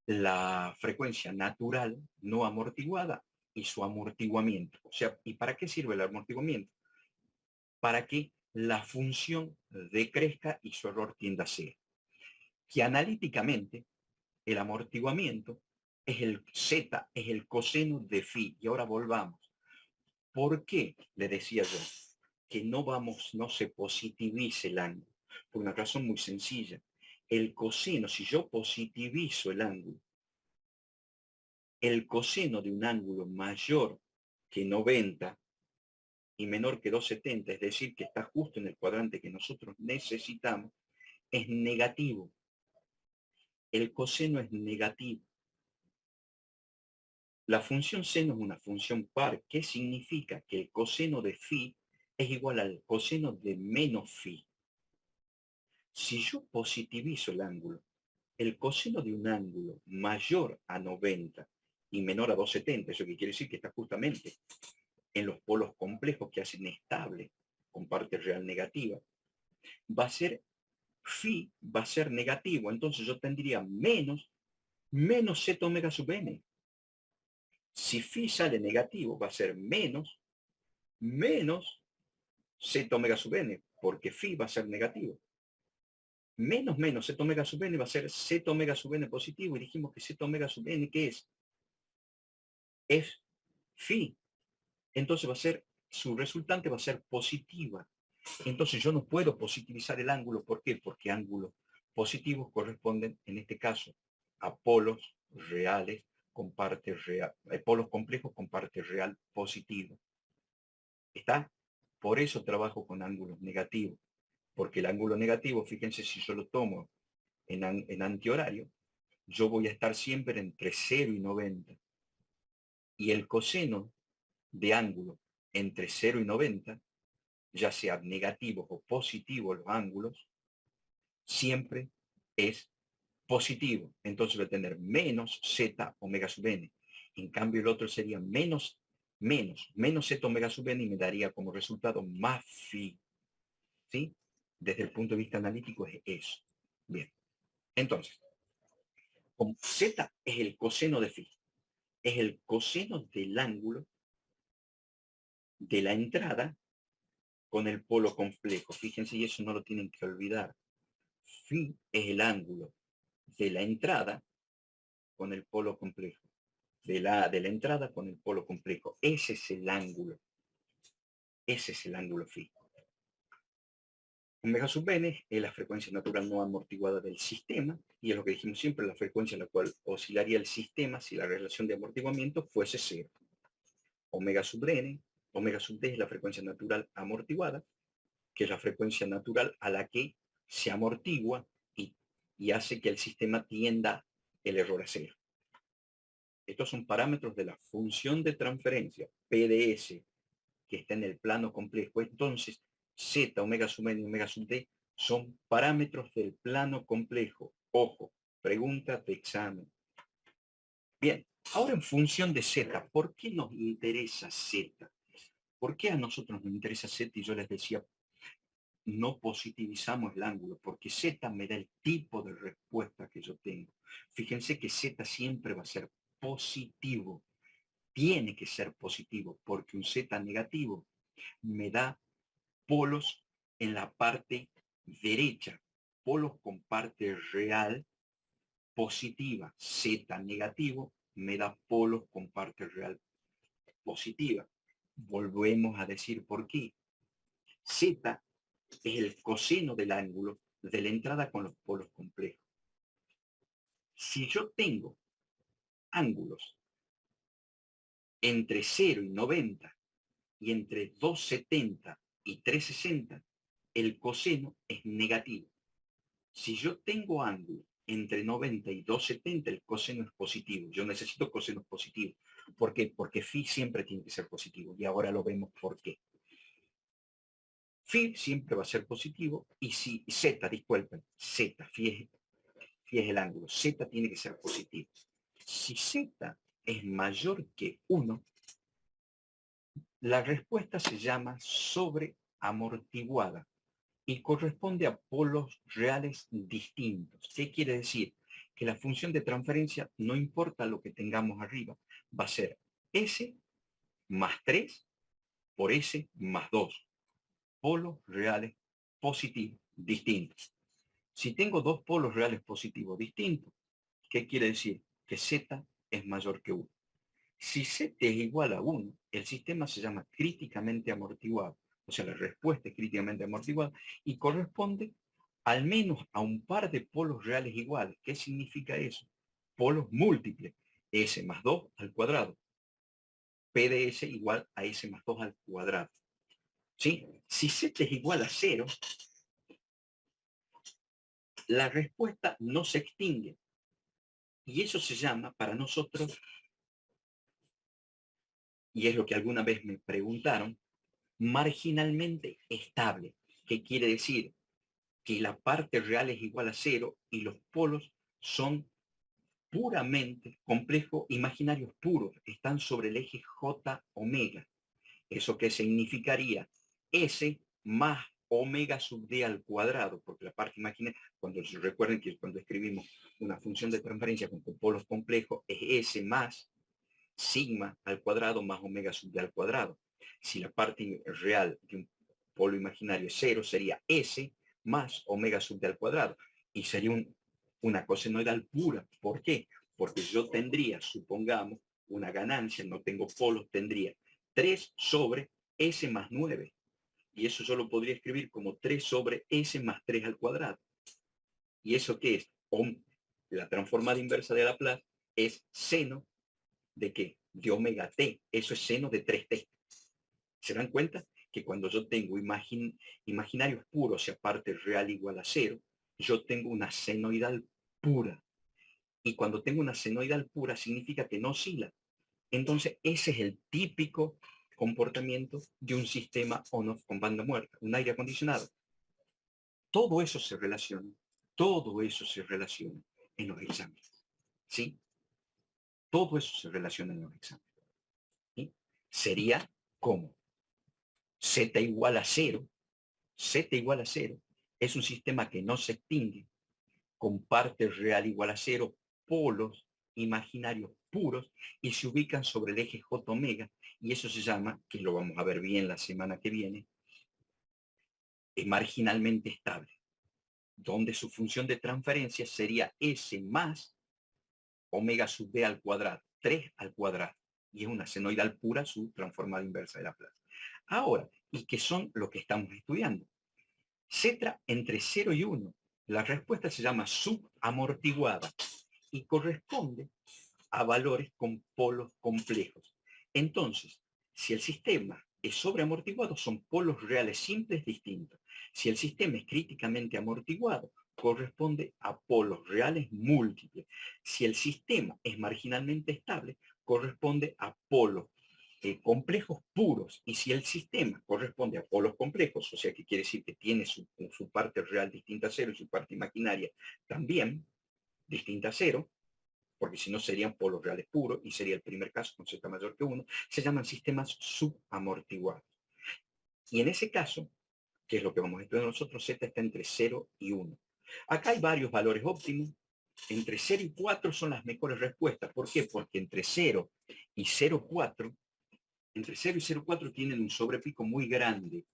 la frecuencia natural no amortiguada y su amortiguamiento. O sea, ¿y para qué sirve el amortiguamiento? Para que la función decrezca y su error tienda a cero. Que analíticamente el amortiguamiento es el Z, es el coseno de phi. Y ahora volvamos. ¿Por qué? Le decía yo, que no se positivice el ángulo. Por una razón muy sencilla. El coseno, si yo positivizo el coseno de un ángulo mayor que 90 y menor que 270, es decir, que está justo en el cuadrante que nosotros necesitamos, es negativo. El coseno es negativo. La función seno es una función par. ¿Qué significa? Que el coseno de phi es igual al coseno de menos phi. Si yo positivizo el ángulo, el coseno de un ángulo mayor a 90 y menor a 270, eso que quiere decir que está justamente en los polos complejos que hacen estable con parte real negativa, va a ser phi, va a ser negativo. Entonces yo tendría menos z omega sub n. Si phi sale negativo, va a ser menos z omega sub n, porque phi va a ser negativo. Menos z omega sub n va a ser z omega sub n positivo, y dijimos que z omega sub n, ¿qué es? Es phi. Entonces va a ser, su resultante va a ser positiva. Entonces yo no puedo positivizar el ángulo. ¿Por qué? Porque ángulos positivos corresponden, en este caso, a polos reales con parte real, polos complejos con parte real positiva. ¿Está? Por eso trabajo con ángulos negativos. Porque el ángulo negativo, fíjense, si yo lo tomo en antihorario, yo voy a estar siempre entre 0 y 90. Y el coseno de ángulo entre 0 y 90, ya sea negativos o positivos los ángulos, siempre es positivo. Entonces voy a tener menos z omega sub n. En cambio el otro sería menos z omega sub n, y me daría como resultado más phi. ¿Sí? Desde el punto de vista analítico es eso. Bien. Entonces, como z es el coseno de phi, es el coseno del ángulo de la entrada con el polo complejo. Fíjense, y eso no lo tienen que olvidar. Phi es el ángulo de la entrada con el polo complejo. De la entrada con el polo complejo. Ese es el ángulo. Ese es el ángulo phi. Omega sub n es la frecuencia natural no amortiguada del sistema, y es lo que dijimos siempre, la frecuencia en la cual oscilaría el sistema si la relación de amortiguamiento fuese cero. Omega sub d es la frecuencia natural amortiguada, que es la frecuencia natural a la que se amortigua y hace que el sistema tienda el error a cero. Estos son parámetros de la función de transferencia, PDS, que está en el plano complejo. Entonces, Z, omega sub n y omega sub d son parámetros del plano complejo. Ojo, pregunta de examen. Bien, ahora en función de Z, ¿por qué nos interesa Z? ¿Por qué a nosotros nos interesa Z? Y yo les decía, no positivizamos el ángulo, porque Z me da el tipo de respuesta que yo tengo. Fíjense que Z siempre va a ser positivo. Tiene que ser positivo, porque un Z negativo me da polos en la parte derecha, polos con parte real positiva. Z negativo me da polos con parte real positiva. Volvemos a decir por qué. Z es el coseno del ángulo de la entrada con los polos complejos. Si yo tengo ángulos entre 0 y 90 y entre 270 y 360, el coseno es negativo. Si yo tengo ángulo entre 90 y 270, el coseno es positivo. Yo necesito cosenos positivos. ¿Por qué? Porque phi siempre tiene que ser positivo. Y ahora lo vemos por qué. Phi siempre va a ser positivo. Y si z, disculpen, z, phi es el ángulo. Z tiene que ser positivo. Si Z es mayor que 1, la respuesta se llama sobreamortiguada y corresponde a polos reales distintos. ¿Qué quiere decir? Que la función de transferencia, no importa lo que tengamos arriba, va a ser S más 3 por S más 2. Polos reales positivos distintos. Si tengo dos polos reales positivos distintos, ¿qué quiere decir? Que Z es mayor que 1. Si Z es igual a 1, el sistema se llama críticamente amortiguado. O sea, la respuesta es críticamente amortiguada y corresponde al menos a un par de polos reales iguales. ¿Qué significa eso? Polos múltiples. S más 2 al cuadrado. P de S igual a S más 2 al cuadrado. ¿Sí? Si Z es igual a 0, la respuesta no se extingue. Y eso se llama para nosotros, y es lo que alguna vez me preguntaron, marginalmente estable. ¿Qué quiere decir? Que la parte real es igual a 0 y los polos son puramente complejos imaginarios puros. Están sobre el eje J omega. ¿Eso qué significaría? S más omega sub d al cuadrado, porque la parte imaginaria, recuerden que cuando escribimos una función de transferencia con polos complejos, es S más sigma al cuadrado más omega sub d al cuadrado. Si la parte real de un polo imaginario es 0, sería S más omega sub d al cuadrado. Y sería una cosenoidal pura. ¿Por qué? Porque yo tendría, supongamos, una ganancia, no tengo polos, tendría 3 sobre S más 9. Y eso yo lo podría escribir como 3 sobre S más 3 al cuadrado. ¿Y eso qué es? La transformada inversa de Laplace es seno ¿de qué? De omega t. Eso es seno de 3t. ¿Se dan cuenta? Que cuando yo tengo imaginarios puros, o sea, parte real igual a 0, yo tengo una senoidal pura. Y cuando tengo una senoidal pura significa que no oscila. Entonces, ese es el típico comportamiento de un sistema on-off con banda muerta, un aire acondicionado. Todo eso se relaciona en los exámenes. ¿Sí? Todo eso se relaciona en los exámenes. ¿Sí? Sería como Z igual a 0, Z igual a 0, es un sistema que no se extingue, con parte real igual a 0, polos imaginarios puros, y se ubican sobre el eje J omega, y eso se llama, que lo vamos a ver bien la semana que viene, es marginalmente estable, donde su función de transferencia sería S más omega sub d al cuadrado, 3 al cuadrado, y es una senoidal pura su transformada inversa de Laplace. Ahora, ¿y qué son lo que estamos estudiando? Z entre 0 y 1. La respuesta se llama subamortiguada y corresponde a valores con polos complejos. Entonces, si el sistema es sobreamortiguado, son polos reales simples distintos. Si el sistema es críticamente amortiguado, corresponde a polos reales múltiples. Si el sistema es marginalmente estable, corresponde a polos complejos puros. Y si el sistema corresponde a polos complejos, o sea que quiere decir que tiene su parte real distinta a 0 y su parte imaginaria también distinta a 0, porque si no serían polos reales puros y sería el primer caso con Z mayor que 1, se llaman sistemas subamortiguados. Y en ese caso, que es lo que vamos a estudiar nosotros, Z está entre 0 y 1. Acá hay varios valores óptimos. Entre 0 y 4 son las mejores respuestas. ¿Por qué? Porque entre 0 y 0,4, entre 0 y 0,4 tienen un sobrepico muy grande.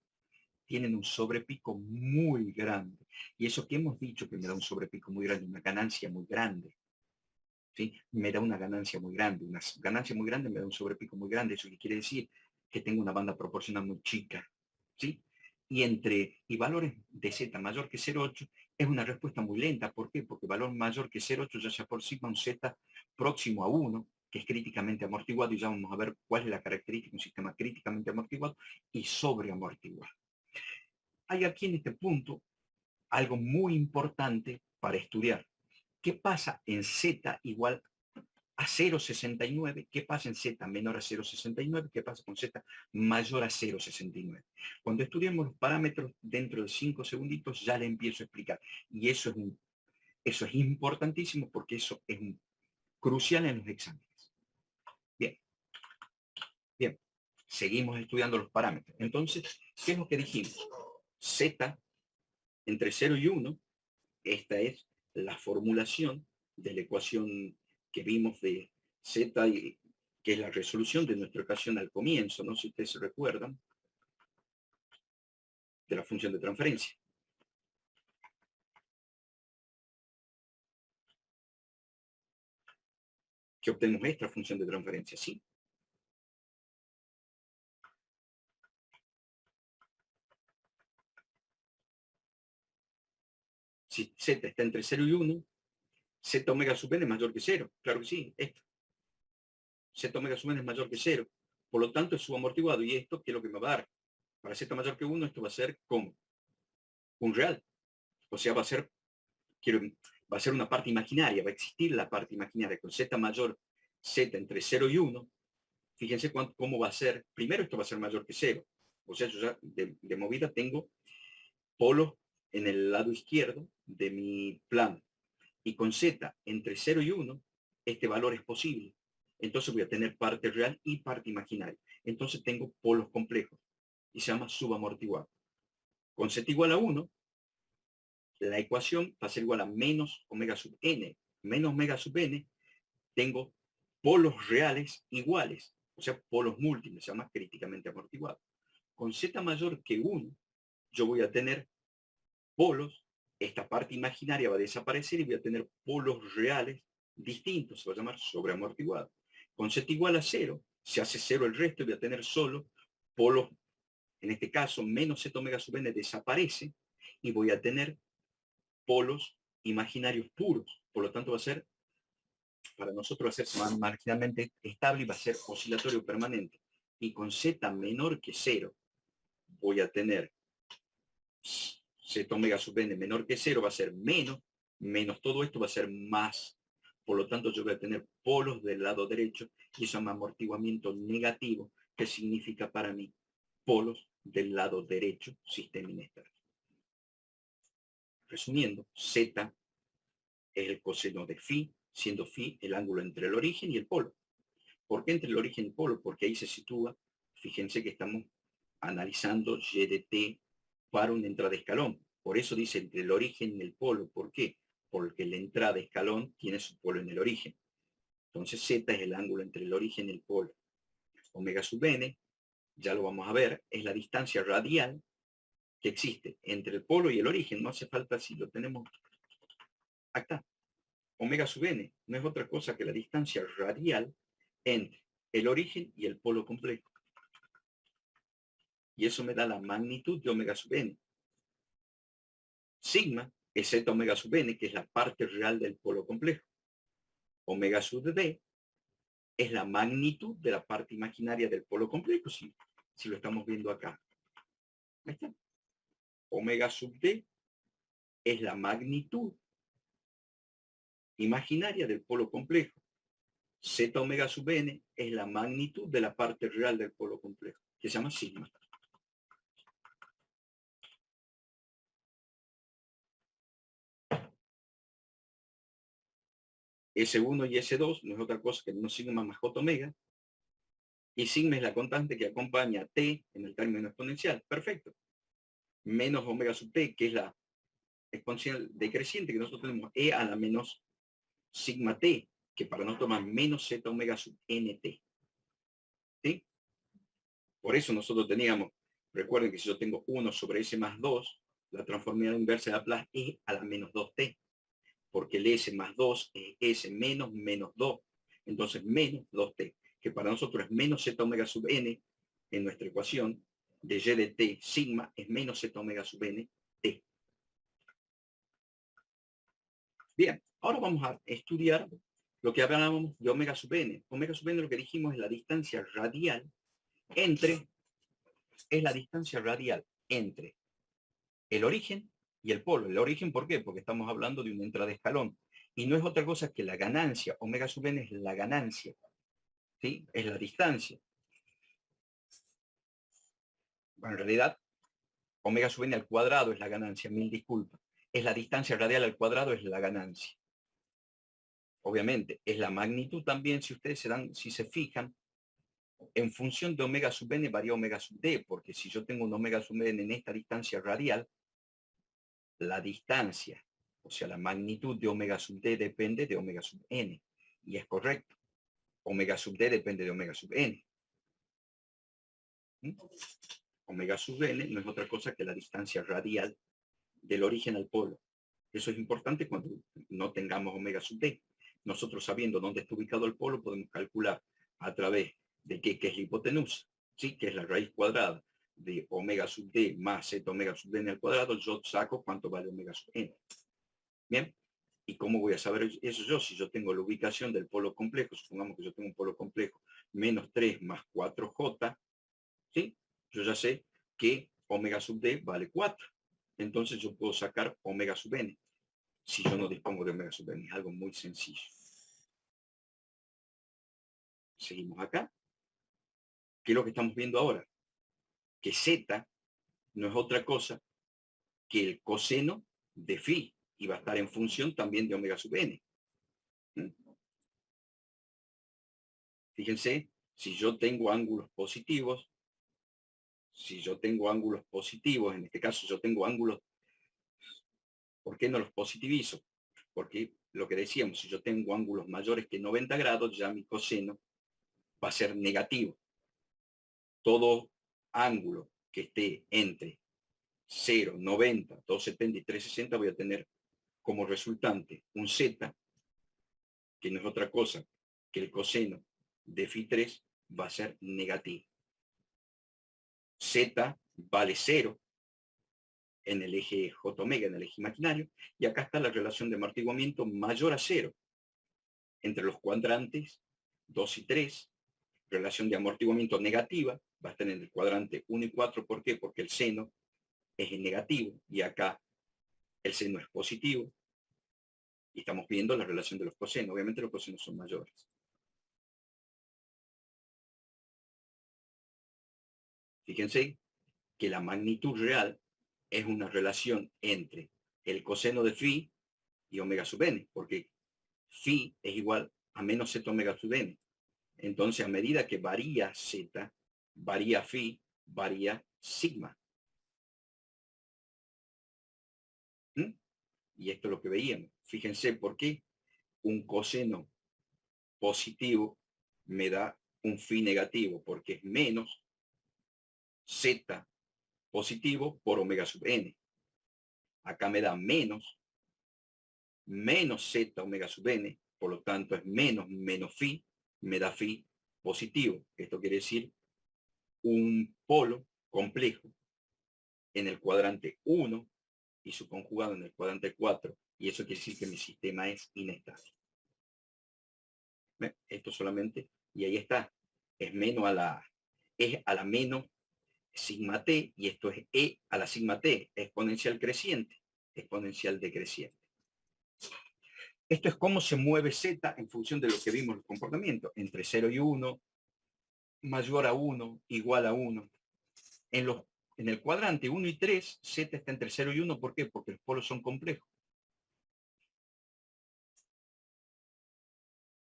Tienen un sobrepico muy grande. Y eso que hemos dicho que me da un sobrepico muy grande, una ganancia muy grande. ¿Sí? Me da una ganancia muy grande. Una ganancia muy grande me da un sobrepico muy grande. Eso que quiere decir que tengo una banda proporcional muy chica. ¿Sí? Y valores de Z mayor que 0,8 es una respuesta muy lenta. ¿Por qué? Porque valor mayor que 0,8 ya se aproxima a un Z próximo a 1, que es críticamente amortiguado, y ya vamos a ver cuál es la característica de un sistema críticamente amortiguado y sobreamortiguado. Hay aquí en este punto algo muy importante para estudiar. ¿Qué pasa en Z igual a 0,69? ¿Qué pasa en Z menor a 0,69? ¿Qué pasa con Z mayor a 0,69? Cuando estudiemos los parámetros dentro de 5 segunditos ya le empiezo a explicar. Y eso es importantísimo porque eso es un crucial en los exámenes. Bien. Bien. Seguimos estudiando los parámetros. Entonces, ¿qué es lo que dijimos? Z entre 0 y 1, esta es la formulación de la ecuación que vimos de Z, que es la resolución de nuestra ecuación al comienzo, ¿no? Si ustedes se recuerdan, de la función de transferencia. Que obtenemos esta función de transferencia, ¿sí? Si Z está entre 0 y 1, Z omega sub n es mayor que 0. Claro que sí, esto. Z omega sub n es mayor que 0. Por lo tanto, es subamortiguado. ¿Y esto qué es lo que me va a dar? Para Z mayor que 1, esto va a ser como un real. O sea, va a ser una parte imaginaria, va a existir la parte imaginaria con Z mayor, Z entre 0 y 1. Fíjense cómo va a ser. Primero, esto va a ser mayor que 0. O sea, yo ya de movida tengo polos en el lado izquierdo de mi plano. Y con Z entre 0 y 1, este valor es posible. Entonces voy a tener parte real y parte imaginaria. Entonces tengo polos complejos y se llama subamortiguado. Con Z igual a 1, la ecuación va a ser igual a menos omega sub n. Menos omega sub n, tengo polos reales iguales, o sea, polos múltiples, se llama críticamente amortiguado. Con Z mayor que 1, yo voy a tener polos, esta parte imaginaria va a desaparecer y voy a tener polos reales distintos, se va a llamar sobreamortiguado. Con Z igual a 0, se hace 0 el resto y voy a tener solo polos, en este caso, menos Z omega sub n desaparece y voy a tener polos imaginarios puros. Por lo tanto, va a ser, para nosotros va a ser marginalmente estable y va a ser oscilatorio permanente. Y con Z menor que 0, voy a tener Z omega sub n menor que 0, va a ser menos todo esto va a ser más. Por lo tanto, yo voy a tener polos del lado derecho y eso es un amortiguamiento negativo, que significa para mí polos del lado derecho sistema inestable. Resumiendo, Z es el coseno de phi, siendo phi el ángulo entre el origen y el polo. ¿Por qué entre el origen y el polo? Porque ahí se sitúa, fíjense que estamos analizando y de t para una entrada de escalón. Por eso dice entre el origen y el polo. ¿Por qué? Porque la entrada de escalón tiene su polo en el origen. Entonces Z es el ángulo entre el origen y el polo. Omega sub n, ya lo vamos a ver, es la distancia radial que existe entre el polo y el origen. No hace falta si lo tenemos acá. Omega sub n no es otra cosa que la distancia radial entre el origen y el polo complejo. Y eso me da la magnitud de omega sub n. Sigma es Z omega sub n, que es la parte real del polo complejo. Omega sub d es la magnitud de la parte imaginaria del polo complejo, si lo estamos viendo acá. Ahí está. Omega sub d es la magnitud imaginaria del polo complejo. Z omega sub n es la magnitud de la parte real del polo complejo, que se llama sigma. S1 y S2 no es otra cosa que no sigma más J omega. Y sigma es la constante que acompaña a t en el término exponencial. Perfecto. Menos omega sub t, que es la exponencial decreciente, que nosotros tenemos e a la menos sigma t, que para nosotros más menos z omega sub nt. ¿Sí? Por eso nosotros teníamos, recuerden que si yo tengo 1 sobre s más 2, la transformidad inversa de Laplace es a la menos 2t, porque el s más 2 es s menos 2. Entonces menos 2t, que para nosotros es menos z omega sub n en nuestra ecuación de y de t sigma es menos z omega sub n t. Bien, ahora vamos a estudiar lo que hablábamos de omega sub n. Omega sub n, lo que dijimos, es la distancia radial entre el origen y el polo. El origen, ¿por qué? Porque estamos hablando de una entrada de escalón. Y no es otra cosa que la ganancia. Omega sub n es la ganancia. ¿Sí? Es la distancia. Bueno, en realidad, omega sub n al cuadrado es la ganancia. Mil disculpas. Es la distancia radial al cuadrado, es la ganancia. obviamente, es la magnitud también, si ustedes si se fijan, en función de omega sub n varía omega sub d, porque si yo tengo un omega sub n en esta distancia radial, la distancia, o sea, la magnitud de omega sub d depende de omega sub n. Y es correcto. Omega sub d depende de omega sub n. ¿Mm? Omega sub n no es otra cosa que la distancia radial del origen al polo. Eso es importante cuando no tengamos omega sub d. Nosotros sabiendo dónde está ubicado el polo podemos calcular a través de que es la hipotenusa, ¿sí? Que es la raíz cuadrada de omega sub d más z omega sub n al cuadrado. Yo saco cuánto vale omega sub n. Bien. ¿Y cómo voy a saber eso yo? Si yo tengo la ubicación del polo complejo, supongamos que yo tengo un polo complejo menos 3 más 4j, ¿sí? Yo ya sé que omega sub d vale 4. Entonces yo puedo sacar omega sub n. Si yo no dispongo de omega sub n, es algo muy sencillo. Seguimos acá. ¿Qué es lo que estamos viendo ahora? Que z no es otra cosa que el coseno de phi y va a estar en función también de omega sub n. Fíjense, si yo tengo ángulos positivos, en este caso yo tengo ángulos, ¿por qué no los positivizo? Porque lo que decíamos, si yo tengo ángulos mayores que 90 grados, ya mi coseno va a ser negativo. Todo ángulo que esté entre 0, 90, 270 y 360 voy a tener como resultante un z, que no es otra cosa que el coseno de phi3 va a ser negativo. Z vale 0 en el eje J omega, en el eje imaginario, y acá está la relación de amortiguamiento mayor a 0 entre los cuadrantes 2 y 3, relación de amortiguamiento negativa, va a estar en el cuadrante 1 y 4, ¿por qué? Porque el seno es negativo y acá el seno es positivo, y estamos viendo la relación de los cosenos. Obviamente los cosenos son mayores. Fíjense que la magnitud real es una relación entre el coseno de phi y omega sub n, porque phi es igual a menos z omega sub n. Entonces, a medida que varía z, varía phi, varía sigma. ¿Mm? Y esto es lo que veíamos. Fíjense por qué un coseno positivo me da un phi negativo, porque es menos z positivo por omega sub n. Acá me da menos z omega sub n, por lo tanto es menos phi, me da phi positivo. Esto quiere decir un polo complejo en el cuadrante 1 y su conjugado en el cuadrante 4, y eso quiere decir que mi sistema es inestable. Esto solamente, y ahí está, es a la menos sigma t, y esto es e a la sigma t, exponencial creciente, exponencial decreciente. Esto es cómo se mueve z en función de lo que vimos el comportamiento, entre 0 y 1, mayor a 1, igual a 1. En el cuadrante 1 y 3, z está entre 0 y 1, ¿por qué? Porque los polos son complejos.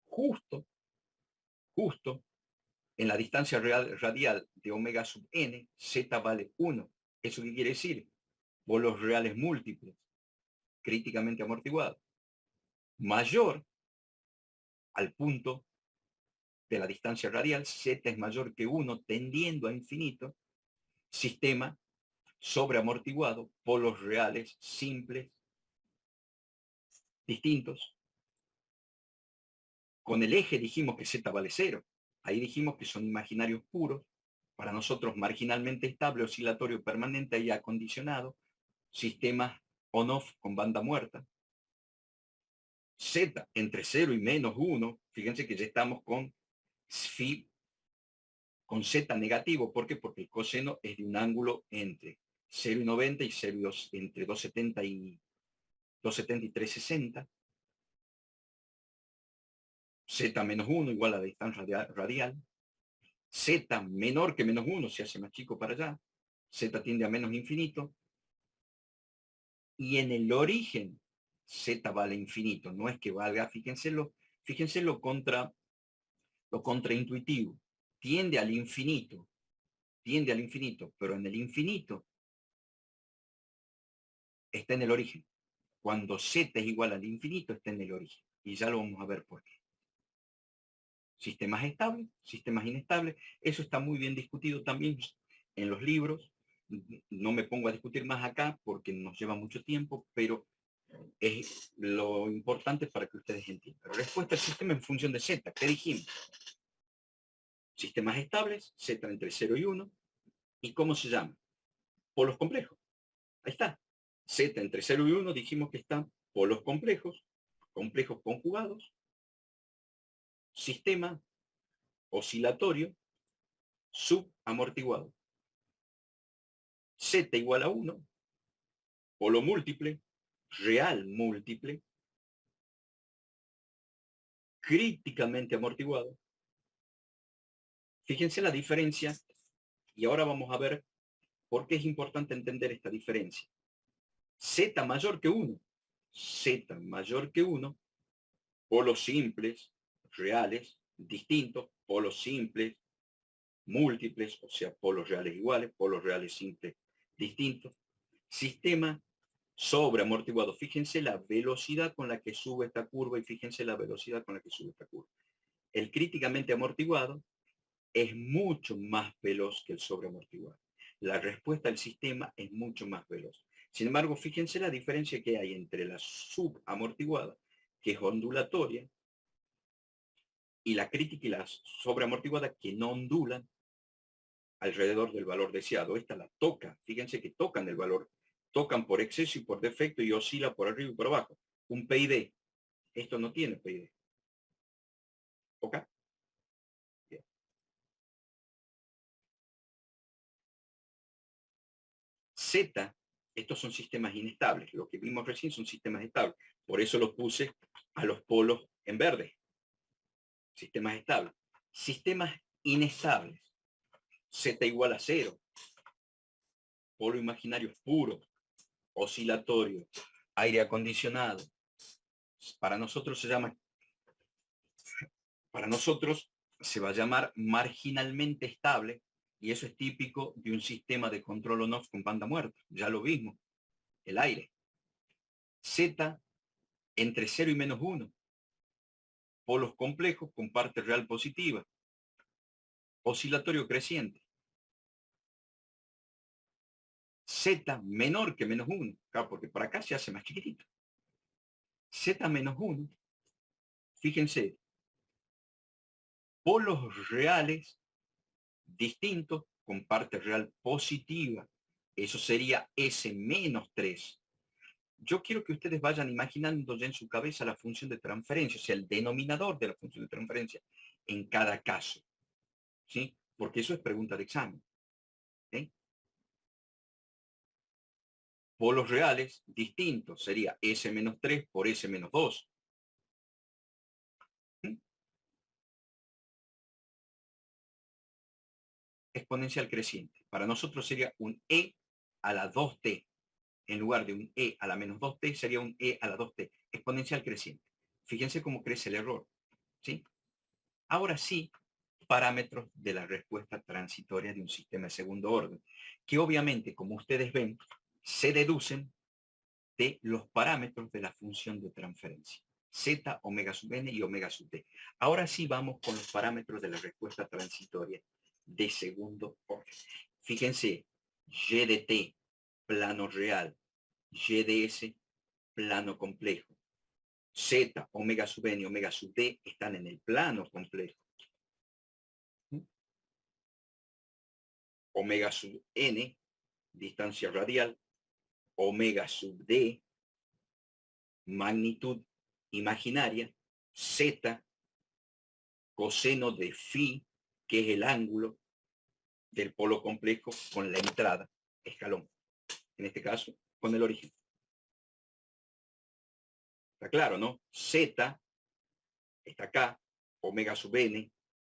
Justo en la distancia radial de omega sub n, z vale 1. ¿Eso qué quiere decir? Polos reales múltiples, críticamente amortiguados, mayor al punto de la distancia radial, z es mayor que 1, tendiendo a infinito, sistema sobreamortiguado, polos reales simples, distintos. Con el eje dijimos que z vale 0. Ahí dijimos que son imaginarios puros, para nosotros marginalmente estable, oscilatorio permanente y acondicionado, sistemas on-off con banda muerta. Z entre 0 y menos 1, fíjense que ya estamos con phi, con z negativo. ¿Por qué? Porque el coseno es de un ángulo entre 0 y 90 y 0 y 2, entre 270 y 360. Z menos 1 igual a la distancia radial. Z menor que menos 1 se hace más chico para allá. Z tiende a menos infinito. Y en el origen Z vale infinito. No es que valga, fíjense lo contraintuitivo. Tiende al infinito, pero en el infinito está en el origen. Cuando Z es igual al infinito, está en el origen. Y ya lo vamos a ver por qué. Sistemas estables, sistemas inestables. Eso está muy bien discutido también en los libros. No me pongo a discutir más acá porque nos lleva mucho tiempo, pero es lo importante para que ustedes entiendan. Respuesta al sistema en función de Z. ¿Qué dijimos? Sistemas estables, Z entre 0 y 1. ¿Y cómo se llama? Polos complejos. Ahí está. Z entre 0 y 1 dijimos que están polos complejos, complejos conjugados, sistema oscilatorio subamortiguado. Z igual a 1, polo múltiple, real múltiple, críticamente amortiguado. Fíjense la diferencia y ahora vamos a ver por qué es importante entender esta diferencia. Z mayor que 1, Z mayor que 1, polos simples, reales, distintos, polos simples, múltiples, o sea, polos reales iguales, polos reales simples distintos. Sistema sobreamortiguado. Fíjense la velocidad con la que sube esta curva y fíjense la velocidad con la que sube esta curva. El críticamente amortiguado es mucho más veloz que el sobreamortiguado. La respuesta del sistema es mucho más veloz. Sin embargo, fíjense la diferencia que hay entre la subamortiguada, que es ondulatoria, y la crítica y la sobreamortiguada, que no ondulan alrededor del valor deseado. Esta la toca. Fíjense que tocan el valor. Tocan por exceso y por defecto y oscila por arriba y por abajo. Un PID. Esto no tiene PID. ¿Ok? Bien. Z, estos son sistemas inestables. Lo que vimos recién son sistemas estables. Por eso los puse a los polos en verde. Sistemas estables. Sistemas inestables. Z igual a 0. Polo imaginario puro. Oscilatorio. Aire acondicionado. Para nosotros se va a llamar marginalmente estable, y eso es típico de un sistema de control on-off con banda muerta. Ya lo vimos, el aire. Z entre 0 y menos 1. Polos complejos con parte real positiva. Oscilatorio creciente. Z menor que menos 1. Claro, porque por acá se hace más chiquitito. Z menos 1. Fíjense. Polos reales distintos con parte real positiva. Eso sería S menos 3. Yo quiero que ustedes vayan imaginando ya en su cabeza la función de transferencia, o sea, el denominador de la función de transferencia en cada caso. ¿Sí? Porque eso es pregunta de examen. ¿Sí? Polos reales distintos sería S menos 3 por S menos 2. ¿Sí? Exponencial creciente. Para nosotros sería un E a la 2t. En lugar de un E a la menos 2t, sería un E a la 2t. Exponencial creciente. Fíjense cómo crece el error. ¿Sí? Ahora sí, parámetros de la respuesta transitoria de un sistema de segundo orden, que obviamente, como ustedes ven, se deducen de los parámetros de la función de transferencia. Z, omega sub n y omega sub t. Ahora sí vamos con los parámetros de la respuesta transitoria de segundo orden. Fíjense, Y de t, plano real, Y de s, plano complejo. Z, omega sub n y omega sub t están en el plano complejo. Omega sub n, distancia radial, omega sub d, magnitud imaginaria, z, coseno de phi, que es el ángulo del polo complejo con la entrada, escalón. En este caso, con el origen. Está claro, ¿no? Z está acá, omega sub n,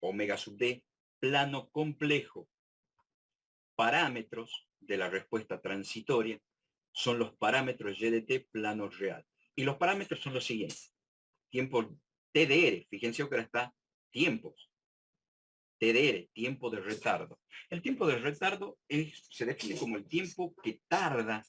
omega sub d, plano complejo. Parámetros de la respuesta transitoria son los parámetros Y de t plano real. Y los parámetros son los siguientes. Tiempo TDR, fíjense que ahora está tiempos. TDR, tiempo de retardo. El tiempo de retardo se define como el tiempo que tarda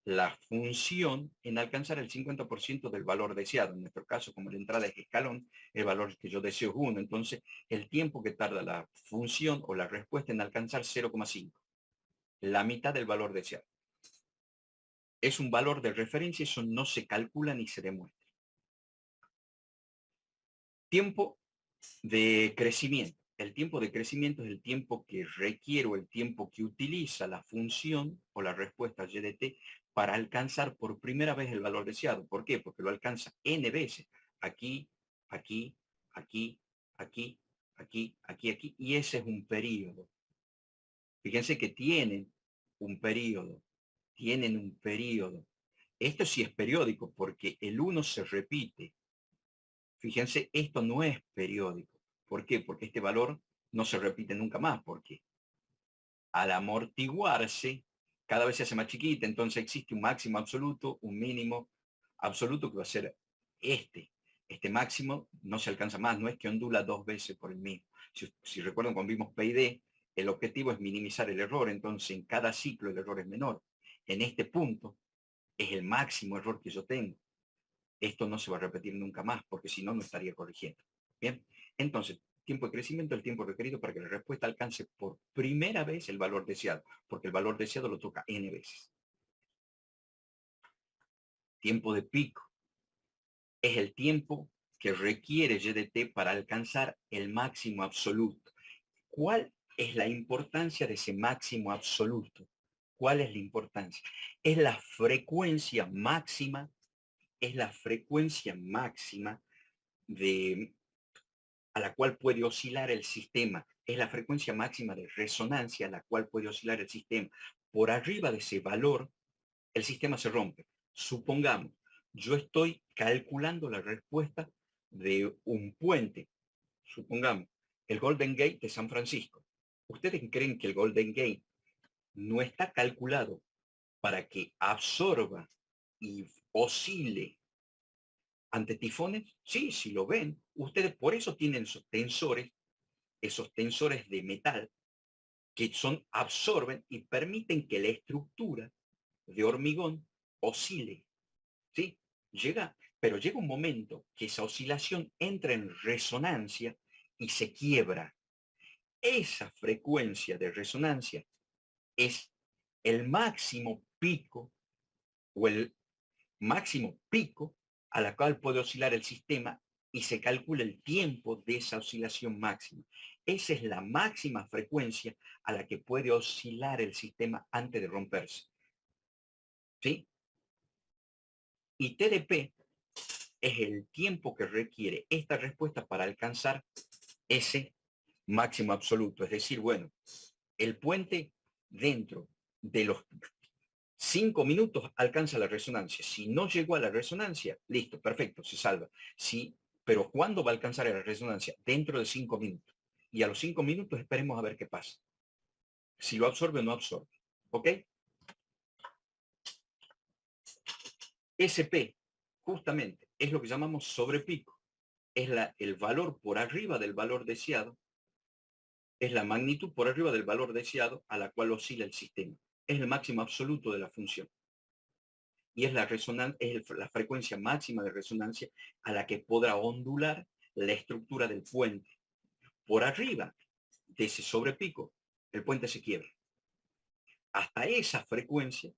la función en alcanzar el 50% del valor deseado. En nuestro caso, como la entrada es escalón, el valor que yo deseo es 1. Entonces, el tiempo que tarda la función o la respuesta en alcanzar 0,5. La mitad del valor deseado. Es un valor de referencia, eso no se calcula ni se demuestra. Tiempo de crecimiento. El tiempo de crecimiento es el tiempo que requiere o el tiempo que utiliza la función o la respuesta y de t para alcanzar por primera vez el valor deseado. ¿Por qué? Porque lo alcanza n veces. Aquí, aquí, aquí, aquí, aquí, aquí, aquí. Y ese es un periodo. Fíjense que tienen un periodo. Tienen un periodo. Esto sí es periódico porque el 1 se repite. Fíjense, esto no es periódico. ¿Por qué? Porque este valor no se repite nunca más, porque al amortiguarse, cada vez se hace más chiquita, entonces existe un máximo absoluto, un mínimo absoluto que va a ser este. Este máximo no se alcanza más, no es que ondula 2 veces por el mismo. Si recuerdan cuando vimos PID, el objetivo es minimizar el error, entonces en cada ciclo el error es menor. En este punto es el máximo error que yo tengo. Esto no se va a repetir nunca más, porque si no, no estaría corrigiendo. Bien, entonces, tiempo de crecimiento, el tiempo requerido para que la respuesta alcance por primera vez el valor deseado, porque el valor deseado lo toca n veces. Tiempo de pico es el tiempo que requiere y de t para alcanzar el máximo absoluto. ¿Cuál es la importancia de ese máximo absoluto? ¿Cuál es la importancia? Es la frecuencia máxima, a la cual puede oscilar el sistema. Es la frecuencia máxima de resonancia a la cual puede oscilar el sistema. Por arriba de ese valor, el sistema se rompe. Supongamos, yo estoy calculando la respuesta de un puente. Supongamos, el Golden Gate de San Francisco. ¿Ustedes creen que el Golden Gate no está calculado para que absorba y oscile ante tifones? Sí, si lo ven. Ustedes por eso tienen esos tensores de metal que absorben y permiten que la estructura de hormigón oscile. ¿Sí? Pero llega un momento que esa oscilación entra en resonancia y se quiebra. Esa frecuencia de resonancia es el máximo pico o el máximo pico a la cual puede oscilar el sistema y se calcula el tiempo de esa oscilación máxima. Esa es la máxima frecuencia a la que puede oscilar el sistema antes de romperse. ¿Sí? Y TDP es el tiempo que requiere esta respuesta para alcanzar ese máximo absoluto. Es decir, bueno, el puente dentro de los 5 minutos alcanza la resonancia. Si no llegó a la resonancia, listo, perfecto, se salva. Sí, pero ¿cuándo va a alcanzar la resonancia? Dentro de 5 minutos. Y a los 5 minutos esperemos a ver qué pasa. Si lo absorbe o no absorbe. ¿Ok? SP, justamente, es lo que llamamos sobrepico. Es el valor por arriba del valor deseado. Es la magnitud por arriba del valor deseado a la cual oscila el sistema. Es el máximo absoluto de la función. Y es la frecuencia máxima de resonancia a la que podrá ondular la estructura del puente. Por arriba de ese sobrepico, el puente se quiebra. Hasta esa frecuencia,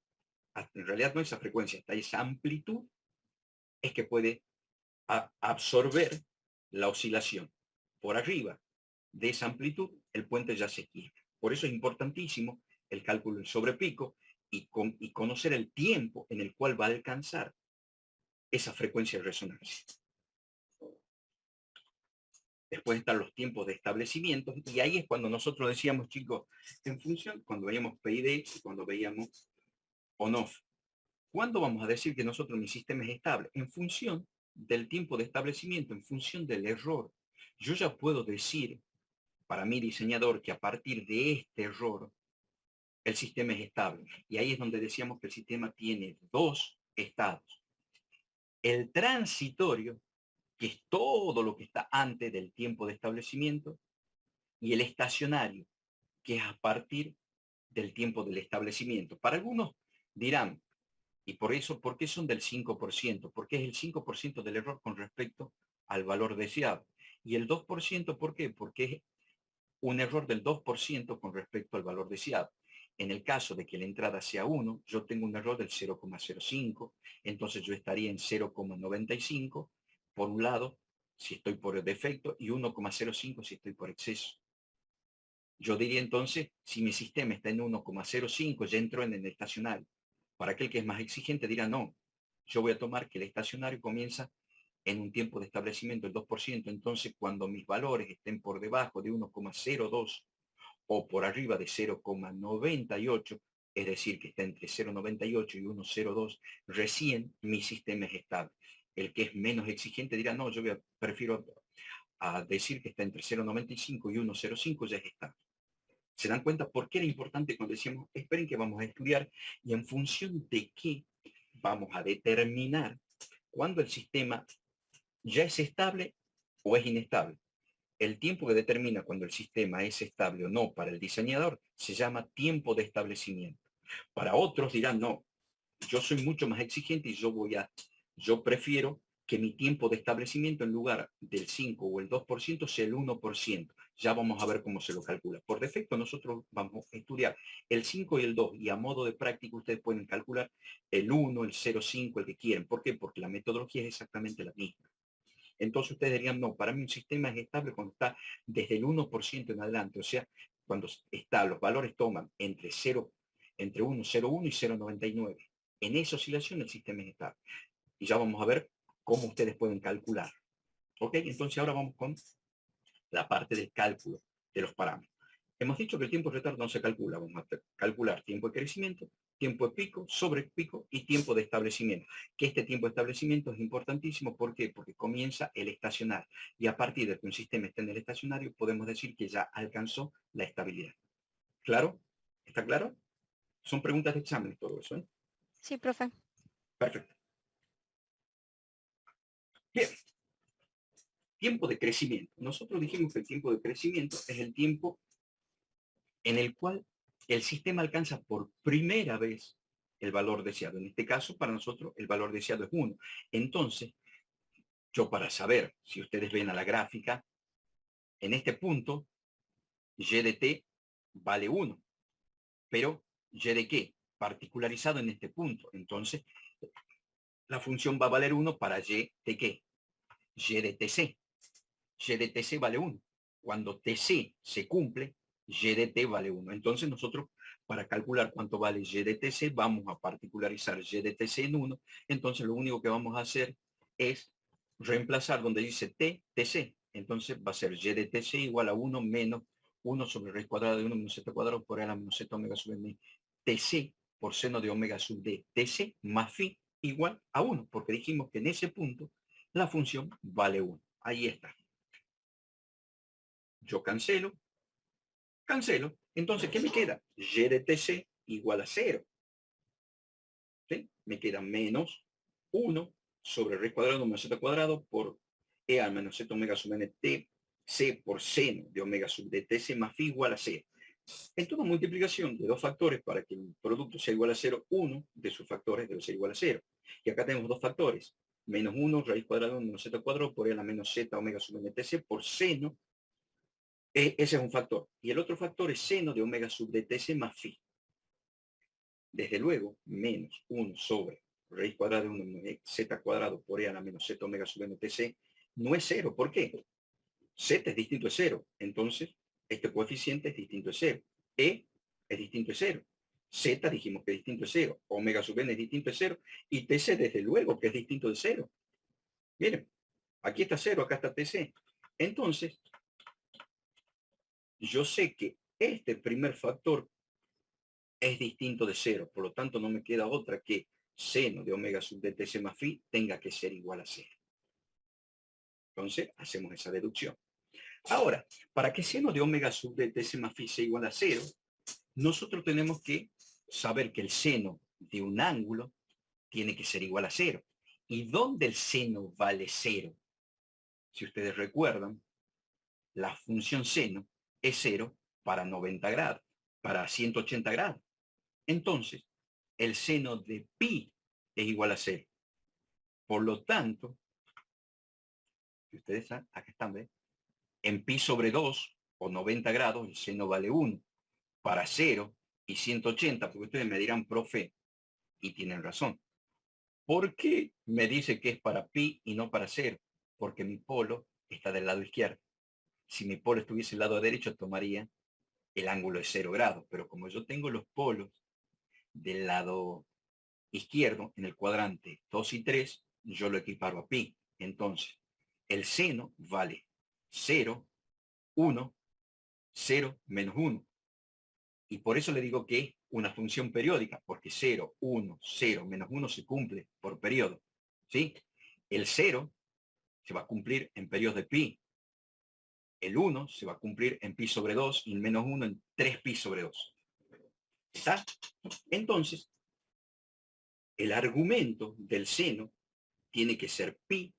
en realidad no esa frecuencia, hasta esa amplitud, es que puede absorber la oscilación. Por arriba de esa amplitud, el puente ya se quiebra. Por eso es importantísimo el cálculo del sobrepico y conocer el tiempo en el cual va a alcanzar esa frecuencia de resonancia. Después están los tiempos de establecimiento, y ahí es cuando nosotros decíamos, chicos, en función, cuando veíamos PID y cuando veíamos on-off. ¿Cuándo vamos a decir que nosotros mi sistema es estable? En función del tiempo de establecimiento, en función del error. Yo ya puedo decir, para mi diseñador, que a partir de este error, el sistema es estable. Y ahí es donde decíamos que el sistema tiene 2 estados. el transitorio, que es todo lo que está antes del tiempo de establecimiento, y el estacionario, que es a partir del tiempo del establecimiento. Para algunos dirán, y por eso, ¿por qué son del 5%? Porque es el 5% del error con respecto al valor deseado. Y el 2%, ¿por qué? Porque es un error del 2% con respecto al valor deseado. En el caso de que la entrada sea 1, yo tengo un error del 0,05, entonces yo estaría en 0,95, por un lado, si estoy por defecto, y 1,05 si estoy por exceso. Yo diría entonces, si mi sistema está en 1,05, ya entro en el estacionario. Para aquel que es más exigente dirá, no, yo voy a tomar que el estacionario comienza en un tiempo de establecimiento del 2%. Entonces, cuando mis valores estén por debajo de 1,02 o por arriba de 0,98, es decir, que está entre 0,98 y 1,02, recién mi sistema es estable. El que es menos exigente dirá, no, yo prefiero a decir que está entre 0,95 y 1,05, ya es estable. ¿Se dan cuenta por qué era importante cuando decíamos, esperen que vamos a estudiar y en función de qué vamos a determinar cuándo el sistema ya es estable o es inestable? El tiempo que determina cuando el sistema es estable o no para el diseñador se llama tiempo de establecimiento. Para otros dirán, no, yo soy mucho más exigente y yo prefiero que mi tiempo de establecimiento en lugar del 5 o el 2% sea el 1%. Ya vamos a ver cómo se lo calcula. Por defecto nosotros vamos a estudiar el 5 y el 2 y a modo de práctica ustedes pueden calcular el 1, el 0,5, el que quieren. ¿Por qué? Porque la metodología es exactamente la misma. Entonces ustedes dirían, no, para mí un sistema es estable cuando está desde el 1% en adelante. O sea, cuando está, los valores toman entre 1,01 y 0,99. En esa oscilación el sistema es estable. Y ya vamos a ver cómo ustedes pueden calcular. ¿Ok? Entonces ahora vamos con la parte del cálculo de los parámetros. Hemos dicho que el tiempo de retardo no se calcula. Vamos a calcular tiempo de crecimiento, tiempo de pico, sobre pico y tiempo de establecimiento. Que este tiempo de establecimiento es importantísimo. ¿Por qué? Porque comienza el estacionario. Y a partir de que un sistema esté en el estacionario, podemos decir que ya alcanzó la estabilidad. ¿Claro? ¿Está claro? Son preguntas de examen todo eso, ¿eh? Sí, profe. Perfecto. Bien. Tiempo de crecimiento. Nosotros dijimos que el tiempo de crecimiento es el tiempo en el cual el sistema alcanza por primera vez el valor deseado. En este caso, para nosotros, el valor deseado es 1. Entonces, yo para saber, si ustedes ven a la gráfica, en este punto, y de t vale 1. Pero, y de qué? Particularizado en este punto. Entonces, la función va a valer 1 para y de qué? Y de tc. Y de tc vale 1. Cuando tc se cumple, y de t vale 1. Entonces nosotros, para calcular cuánto vale y de tc, vamos a particularizar y de tc en 1. Entonces lo único que vamos a hacer es reemplazar donde dice t, tc. Entonces va a ser y de tc igual a 1 menos 1 sobre raíz cuadrada de 1 menos z cuadrado por a la menos z omega sub n. Tc por seno de omega sub d. Tc más phi igual a 1, porque dijimos que en ese punto la función vale 1. Ahí está. Yo cancelo. Entonces, ¿qué me queda? Y de tc igual a 0. ¿Sí? Me queda menos 1 sobre raíz cuadrada de omega z cuadrado por e al menos z omega sub n t c por seno de omega sub d tc más phi igual a 0. En toda multiplicación de dos factores para que el producto sea igual a 0, uno de sus factores debe ser igual a 0. Y acá tenemos dos factores. Menos 1 raíz cuadrada de menos z cuadrado por e a la menos z omega sub n tc por seno. Ese es un factor. Y el otro factor es seno de omega sub de tc más phi. Desde luego, menos 1 sobre raíz cuadrada de 1 menos z cuadrado por e a la menos z omega sub n tc no es 0. ¿Por qué? Z es distinto de 0. Entonces, este coeficiente es distinto de 0. E es distinto de 0. Z dijimos que es distinto de 0. Omega sub n es distinto de 0. Y tc desde luego que es distinto de 0. Miren, aquí está 0, acá está tc. Entonces, yo sé que este primer factor es distinto de 0, por lo tanto no me queda otra que seno de omega sub de tc más phi tenga que ser igual a 0. Entonces, hacemos esa deducción. Ahora, para que seno de omega sub de tc más phi sea igual a 0, nosotros tenemos que saber que el seno de un ángulo tiene que ser igual a 0. ¿Y dónde el seno vale 0? Si ustedes recuerdan, la función seno es 0 para 90 grados, para 180 grados. Entonces, el seno de pi es igual a 0. Por lo tanto, si ustedes saben, acá están, ¿ven? En pi sobre 2 o 90 grados, el seno vale 1. Para 0 y 180, porque ustedes me dirán, profe, y tienen razón. ¿Por qué me dice que es para pi y no para 0? Porque mi polo está del lado izquierdo. Si mi polo estuviese del lado derecho, tomaría el ángulo de 0 grados. Pero como yo tengo los polos del lado izquierdo, en el cuadrante 2 y 3, yo lo equiparo a pi. Entonces, el seno vale 0, 1, 0, menos 1. Y por eso le digo que es una función periódica, porque 0, 1, 0, menos 1 se cumple por periodo. ¿Sí? El 0 se va a cumplir en periodos de pi. El 1 se va a cumplir en pi sobre 2 y el menos 1 en 3 pi sobre 2. ¿Está? Entonces, el argumento del seno tiene que ser pi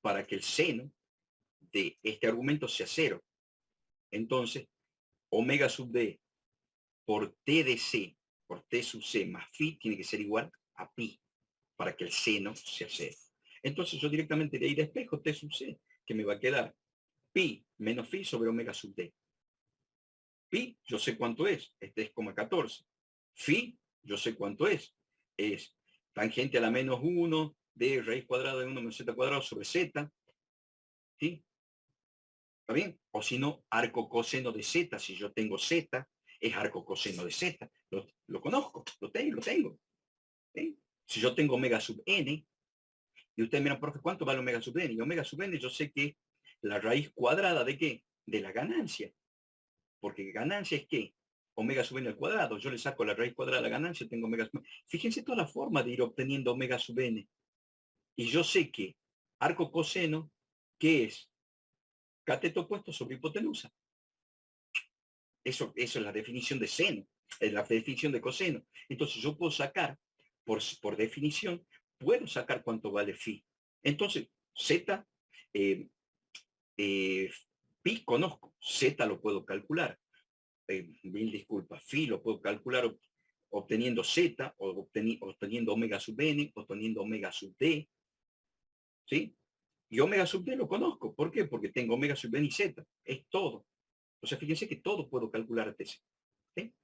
para que el seno de este argumento sea 0. Entonces, omega sub d por t de c, por t sub c más phi, tiene que ser igual a pi para que el seno sea 0. Entonces yo directamente de ahí despejo t sub c, que me va a quedar pi menos phi sobre omega sub d. Pi, yo sé cuánto es 3,14. Phi, yo sé cuánto es tangente a la menos 1 de raíz cuadrada de 1 menos z cuadrado sobre z. ¿Sí? ¿Está bien? O si no, arco coseno de z, si yo tengo z, es arco coseno de z. Lo conozco, lo tengo. ¿Sí? Si yo tengo omega sub n, y ustedes miran, profe, ¿cuánto vale omega sub n? Y omega sub n yo sé que la raíz cuadrada de qué? De la ganancia. Porque ganancia es qué? Omega sub n al cuadrado. Yo le saco la raíz cuadrada de la ganancia, tengo omega sub n. Fíjense toda la forma de ir obteniendo omega sub n. Y yo sé que arco coseno, ¿qué es? Cateto opuesto sobre hipotenusa. Eso es la definición de seno, es la definición de coseno. Entonces yo puedo sacar, por definición, puedo sacar cuánto vale phi. Entonces, z, pi conozco, z lo puedo calcular. Mil disculpas, phi lo puedo calcular obteniendo z, o obteniendo omega sub n, obteniendo omega sub d. ¿Sí? Y omega sub d lo conozco. ¿Por qué? Porque tengo omega sub n y z. Es todo. O sea, fíjense que todo puedo calcular a TC. ¿Sí?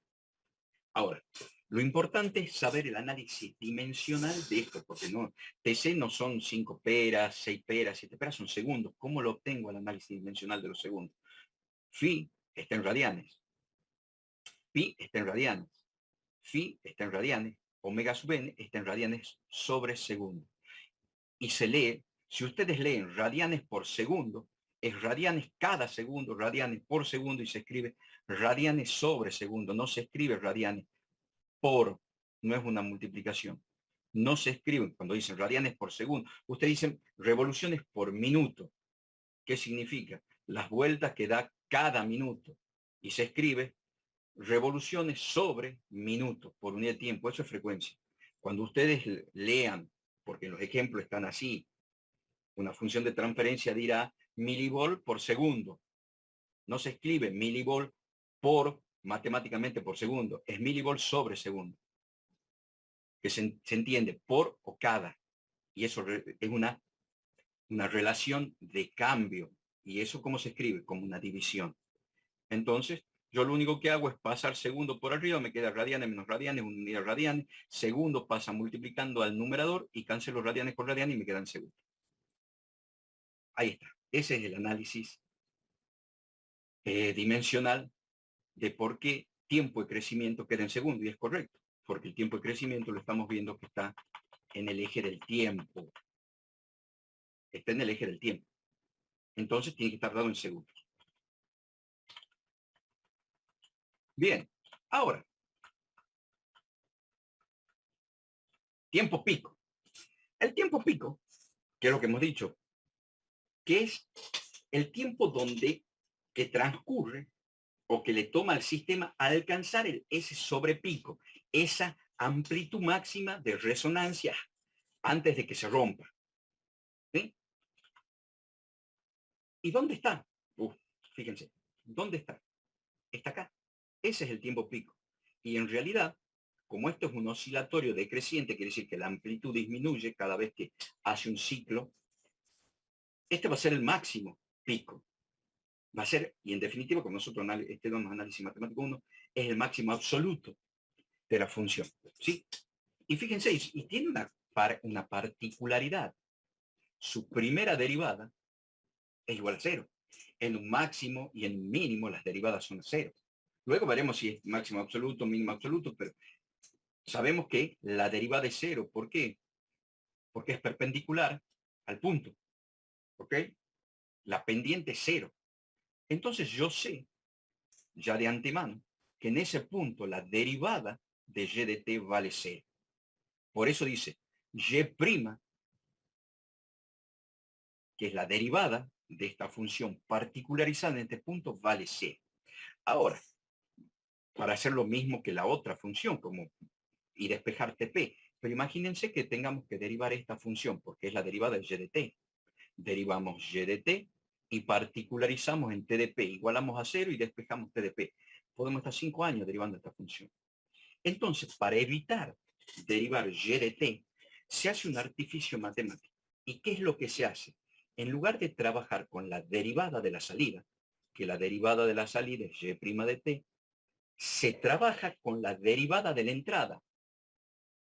Ahora, lo importante es saber el análisis dimensional de esto, porque no, TC no son 5 peras, 6 peras, 7 peras, son segundos. ¿Cómo lo obtengo el análisis dimensional de los segundos? Phi está en radianes. Pi está en radianes. Phi está en radianes. Omega sub n está en radianes sobre segundo. Y se lee, si ustedes leen radianes por segundo, es radianes cada segundo, radianes por segundo, y se escribe radianes sobre segundo. No se escribe radianes por, no es una multiplicación. No se escriben cuando dicen radianes por segundo. Ustedes dicen revoluciones por minuto. ¿Qué significa? Las vueltas que da cada minuto. Y se escribe revoluciones sobre minuto por unidad de tiempo. Eso es frecuencia. Cuando ustedes lean, porque los ejemplos están así, una función de transferencia dirá milivol por segundo. No se escribe milivol por, matemáticamente por segundo, es milivol sobre segundo. Que se entiende por o cada. Y eso es una relación de cambio. Y eso cómo se escribe, como una división. Entonces, yo lo único que hago es pasar segundo por arriba, me queda radianes menos radianes, unidad radianes. Segundo pasa multiplicando al numerador y cancelo radianes por radianes y me quedan segundos. Ahí está. Ese es el análisis dimensional de por qué tiempo de crecimiento queda en segundo. Y es correcto, porque el tiempo de crecimiento lo estamos viendo que está en el eje del tiempo. Está en el eje del tiempo. Entonces tiene que estar dado en segundos. Bien, ahora. Tiempo pico. El tiempo pico, que es lo que hemos dicho, que es el tiempo que transcurre o que le toma al sistema a alcanzar ese sobrepico, esa amplitud máxima de resonancia antes de que se rompa. ¿Y dónde está? Fíjense, ¿dónde está? Está acá. Ese es el tiempo pico. Y en realidad, como esto es un oscilatorio decreciente, quiere decir que la amplitud disminuye cada vez que hace un ciclo, este va a ser el máximo pico. Va a ser, y en definitiva, como nosotros tenemos análisis matemático 1, es el máximo absoluto de la función. ¿Sí? Y fíjense, y tiene una particularidad. Su primera derivada es igual a 0. En un máximo y en un mínimo las derivadas son a 0. Luego veremos si es máximo absoluto, mínimo absoluto, pero sabemos que la derivada es 0. ¿Por qué? Porque es perpendicular al punto. ¿Ok? La pendiente es 0. Entonces yo sé, ya de antemano, que en ese punto la derivada de y de t vale 0. Por eso dice, y', que es la derivada de esta función particularizada en este punto, vale 0. Ahora, para hacer lo mismo que la otra función, como y despejar TP, pero imagínense que tengamos que derivar esta función, porque es la derivada de y de t. Derivamos y de t y particularizamos en t de p, igualamos a 0 y despejamos t de p. Podemos estar 5 años derivando esta función. Entonces, para evitar derivar y de t, se hace un artificio matemático. ¿Y qué es lo que se hace? En lugar de trabajar con la derivada de la salida, que la derivada de la salida es y' de t, se trabaja con la derivada de la entrada.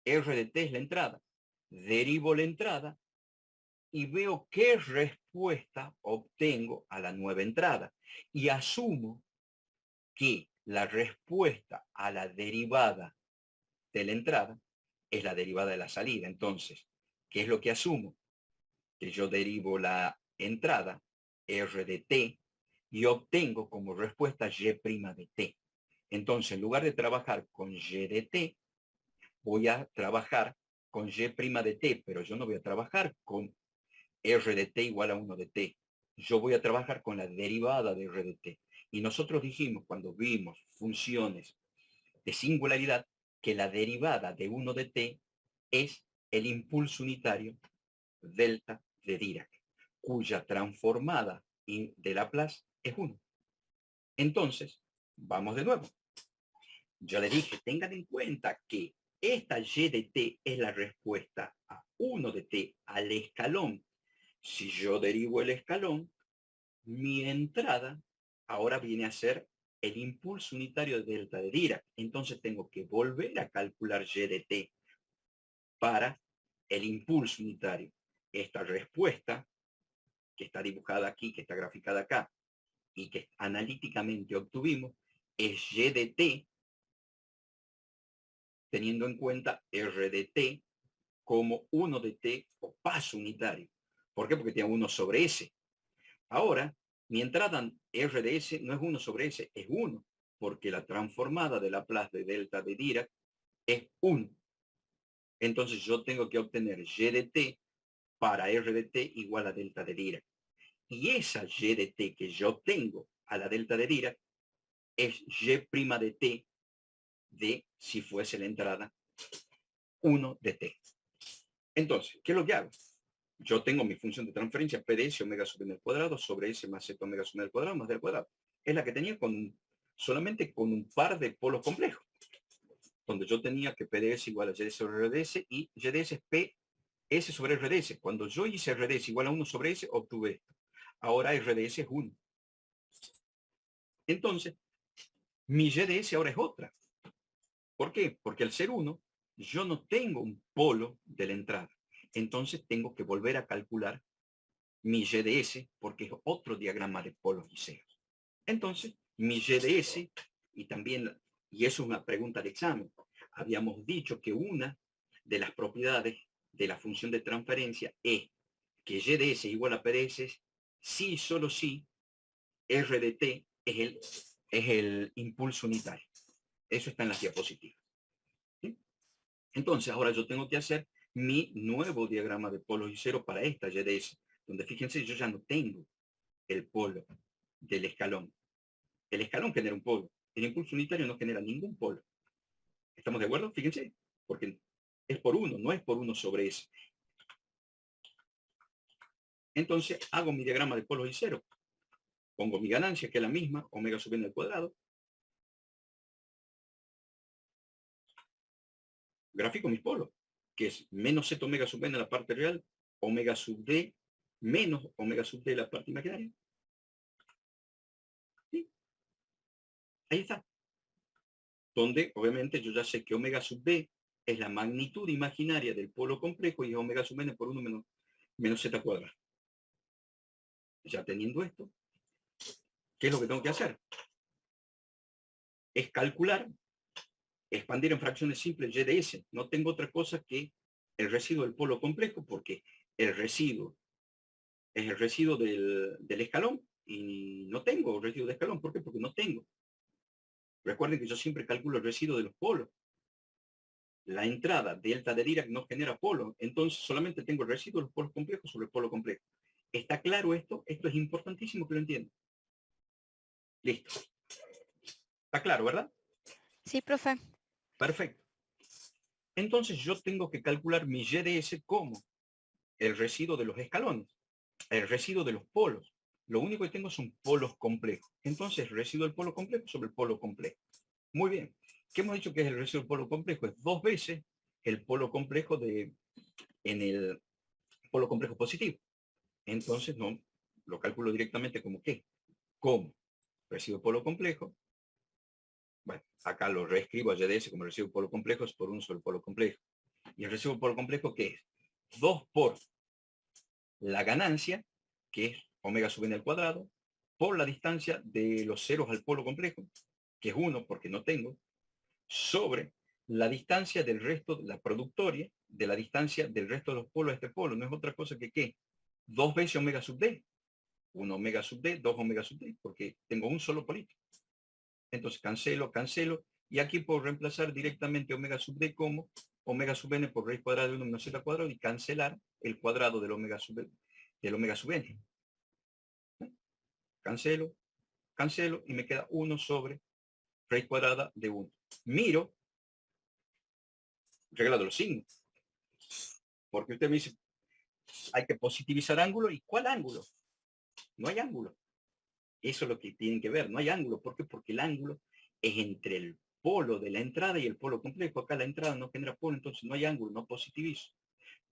R de t es la entrada. Derivo la entrada y veo qué respuesta obtengo a la nueva entrada. Y asumo que la respuesta a la derivada de la entrada es la derivada de la salida. Entonces, ¿qué es lo que asumo? Que yo derivo la entrada, R de t, y obtengo como respuesta y' de t. Entonces, en lugar de trabajar con y de t, voy a trabajar con y' de t, pero yo no voy a trabajar con R de t igual a 1 de t. Yo voy a trabajar con la derivada de R de t. Y nosotros dijimos, cuando vimos funciones de singularidad, que la derivada de 1 de t es el impulso unitario delta de Dirac, cuya transformada de Laplace es 1. Entonces, vamos de nuevo. Yo le dije, tengan en cuenta que esta y de t es la respuesta a 1 de t al escalón. Si yo derivo el escalón, mi entrada ahora viene a ser el impulso unitario de delta de Dirac. Entonces tengo que volver a calcular y de t para el impulso unitario. Esta respuesta, que está dibujada aquí, que está graficada acá, y que analíticamente obtuvimos, es y de t, teniendo en cuenta R de t como 1 de t o paso unitario. ¿Por qué? Porque tiene 1 sobre s. Ahora, mi entrada R de S no es 1 sobre S, es 1, porque la transformada de Laplace de delta de Dirac es 1. Entonces yo tengo que obtener y de t para R de t igual a delta de Dirac. Y esa y de t que yo obtengo a la delta de Dirac es y' de t de, si fuese la entrada, 1 de t. Entonces, ¿qué es lo que hago? Yo tengo mi función de transferencia P de S omega sub n al cuadrado sobre S más Z omega sub n al cuadrado más d al cuadrado. Es la que tenía solamente con un par de polos complejos, donde yo tenía que P de S igual a Y sobre R de S y Y de S es P S sobre R de S. Cuando yo hice R de S igual a 1 sobre S, obtuve esto. Ahora R de S es 1. Entonces, mi Y de S ahora es otra. ¿Por qué? Porque al ser 1, yo no tengo un polo de la entrada. Entonces tengo que volver a calcular mi Y de S, porque es otro diagrama de polos y ceros. Entonces, mi Y de S, y también, y eso es una pregunta de examen, habíamos dicho que una de las propiedades de la función de transferencia es que Y de S igual a P de S, si y solo si R de T es el impulso unitario. Eso está en las diapositivas. ¿Sí? Entonces, ahora yo tengo que hacer mi nuevo diagrama de polos y ceros para esta Y de S, donde fíjense, yo ya no tengo el polo del escalón. El escalón genera un polo. El impulso unitario no genera ningún polo. ¿Estamos de acuerdo? Fíjense, porque es por 1, no es por 1 sobre S. Entonces hago mi diagrama de polos y cero. Pongo mi ganancia, que es la misma, omega sub n al cuadrado. Gráfico mis polos, que es menos z omega sub n en la parte real, omega sub d menos omega sub d en la parte imaginaria. ¿Sí? Ahí está. Donde, obviamente, yo ya sé que omega sub d es la magnitud imaginaria del polo complejo y es omega sub n por 1 menos z cuadrado. Ya teniendo esto, ¿qué es lo que tengo que hacer? Es calcular, expandir en fracciones simples y de s. No tengo otra cosa que el residuo del polo complejo, porque el residuo es el residuo del escalón y no tengo residuo de escalón. ¿Por qué? Porque no tengo. Recuerden que yo siempre calculo el residuo de los polos. La entrada delta de Dirac no genera polo, entonces solamente tengo el residuo de los polos complejos sobre el polo complejo. ¿Está claro esto? Esto es importantísimo que lo entiendan. Listo. ¿Está claro, verdad? Sí, profe. Perfecto. Entonces yo tengo que calcular mi YDS como el residuo de los escalones, el residuo de los polos. Lo único que tengo son polos complejos. Entonces, el residuo del polo complejo sobre el polo complejo. Muy bien. ¿Qué hemos dicho que es el residuo del polo complejo? Es 2 veces el polo complejo en el polo complejo positivo. Entonces, no, lo calculo directamente como ¿qué? Como residuo del polo complejo. Bueno, acá lo reescribo a YDS como residuo del polo complejo, es por 1 sobre el polo complejo. ¿Y el residuo del polo complejo qué es? 2 por la ganancia, que es omega sub n al cuadrado, por la distancia de los ceros al polo complejo, que es 1 porque no tengo, sobre la distancia del resto, la productoria, de la distancia del resto de los polos a este polo. No es otra cosa que ¿qué? 2 veces omega sub d. 1 omega sub d, 2 omega sub d, porque tengo un solo polito. Entonces cancelo, cancelo, y aquí puedo reemplazar directamente omega sub d como omega sub n por raíz cuadrada de 1 menos z cuadrado y cancelar el cuadrado del omega sub n. Cancelo, cancelo y me queda 1 sobre raíz cuadrada de 1. Miro, regla de los signos, porque usted me dice, hay que positivizar ángulo. ¿Y cuál ángulo? No hay ángulo. Eso es lo que tienen que ver, no hay ángulo. ¿Por qué? Porque el ángulo es entre el polo de la entrada y el polo complejo. Acá la entrada no genera polo, entonces no hay ángulo, no positivizo.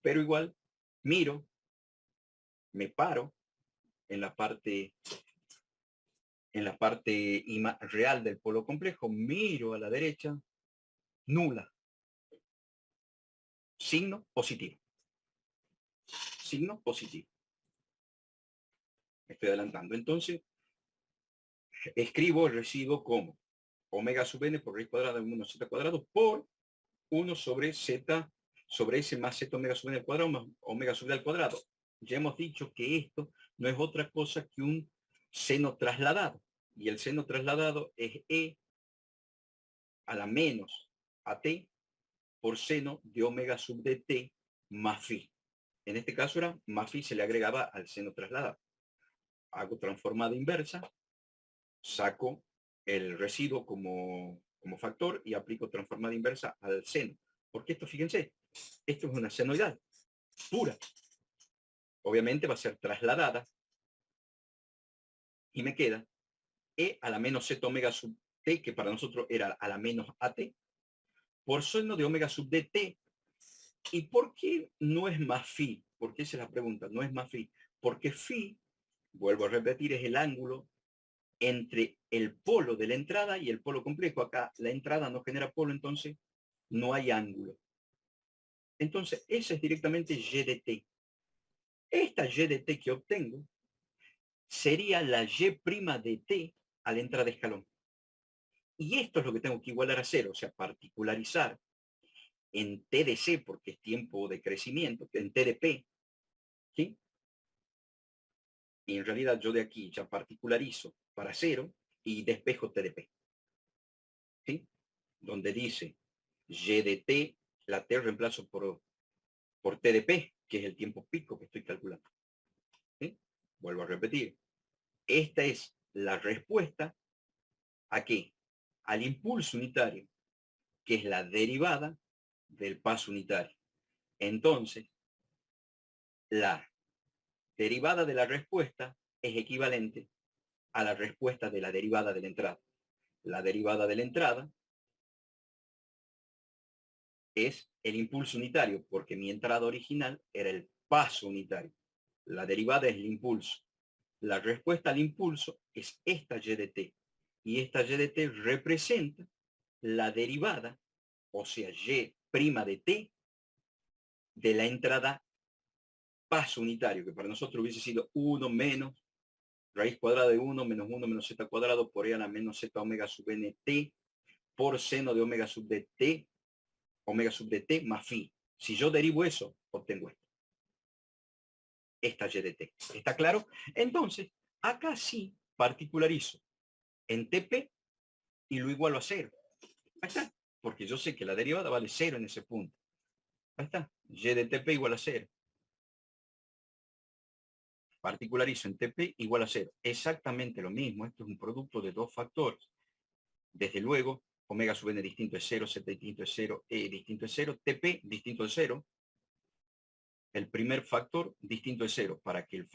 Pero igual, miro, me paro en la parte real del polo complejo, miro a la derecha, nula. Signo positivo. Signo positivo. Me estoy adelantando. Entonces, escribo el residuo como omega sub n por raíz cuadrada de 1 z cuadrado por 1 sobre z, sobre s más z omega sub n al cuadrado más omega sub d al cuadrado. Ya hemos dicho que esto no es otra cosa que un seno trasladado. Y el seno trasladado es e a la menos at por seno de omega sub dt más phi. En este caso era más phi, se le agregaba al seno trasladado. Hago transformada inversa, saco el residuo como factor y aplico transformada inversa al seno. Porque esto, fíjense, esto es una senoidal pura. Obviamente va a ser trasladada y me queda e a la menos z omega sub t, que para nosotros era a la menos at, por seno de omega sub dt. ¿Y por qué no es más phi? Porque esa es la pregunta, no es más phi. Porque phi, vuelvo a repetir, es el ángulo entre el polo de la entrada y el polo complejo. Acá la entrada no genera polo, entonces no hay ángulo. Entonces, ese es directamente y de t. Esta y de t que obtengo sería la y' de t a la entrada de escalón. Y esto es lo que tengo que igualar a cero, o sea, particularizar en t de c, porque es tiempo de crecimiento, en t de p, ¿sí? Y en realidad yo de aquí ya particularizo para cero y despejo t de p, ¿sí? Donde dice y de t, la t reemplazo por t de p, que es el tiempo pico que estoy calculando. ¿Sí? Vuelvo a repetir. Esta es la respuesta ¿a qué? Al impulso unitario, que es la derivada del paso unitario. Entonces, la derivada de la respuesta es equivalente a la respuesta de la derivada de la entrada. La derivada de la entrada es el impulso unitario, porque mi entrada original era el paso unitario. La derivada es el impulso. La respuesta al impulso es esta y de t. Y esta y de t representa la derivada, o sea, y' de t, de la entrada paso unitario, que para nosotros hubiese sido 1 menos raíz cuadrada de 1 menos z cuadrado por e a la menos z omega sub n t por seno de omega sub de t, omega sub de t más phi. Si yo derivo eso, obtengo esto. Esta y de t. ¿Está claro? Entonces, acá sí particularizo en TP y lo igualo a 0. Ahí está. Porque yo sé que la derivada vale 0 en ese punto. Ahí está. Y de TP igual a 0. Particularizo en TP igual a 0. Exactamente lo mismo. Esto es un producto de dos factores. Desde luego, omega sub n distinto es 0, z distinto es 0, e distinto es 0, TP distinto es 0. El primer factor distinto es 0. Para que el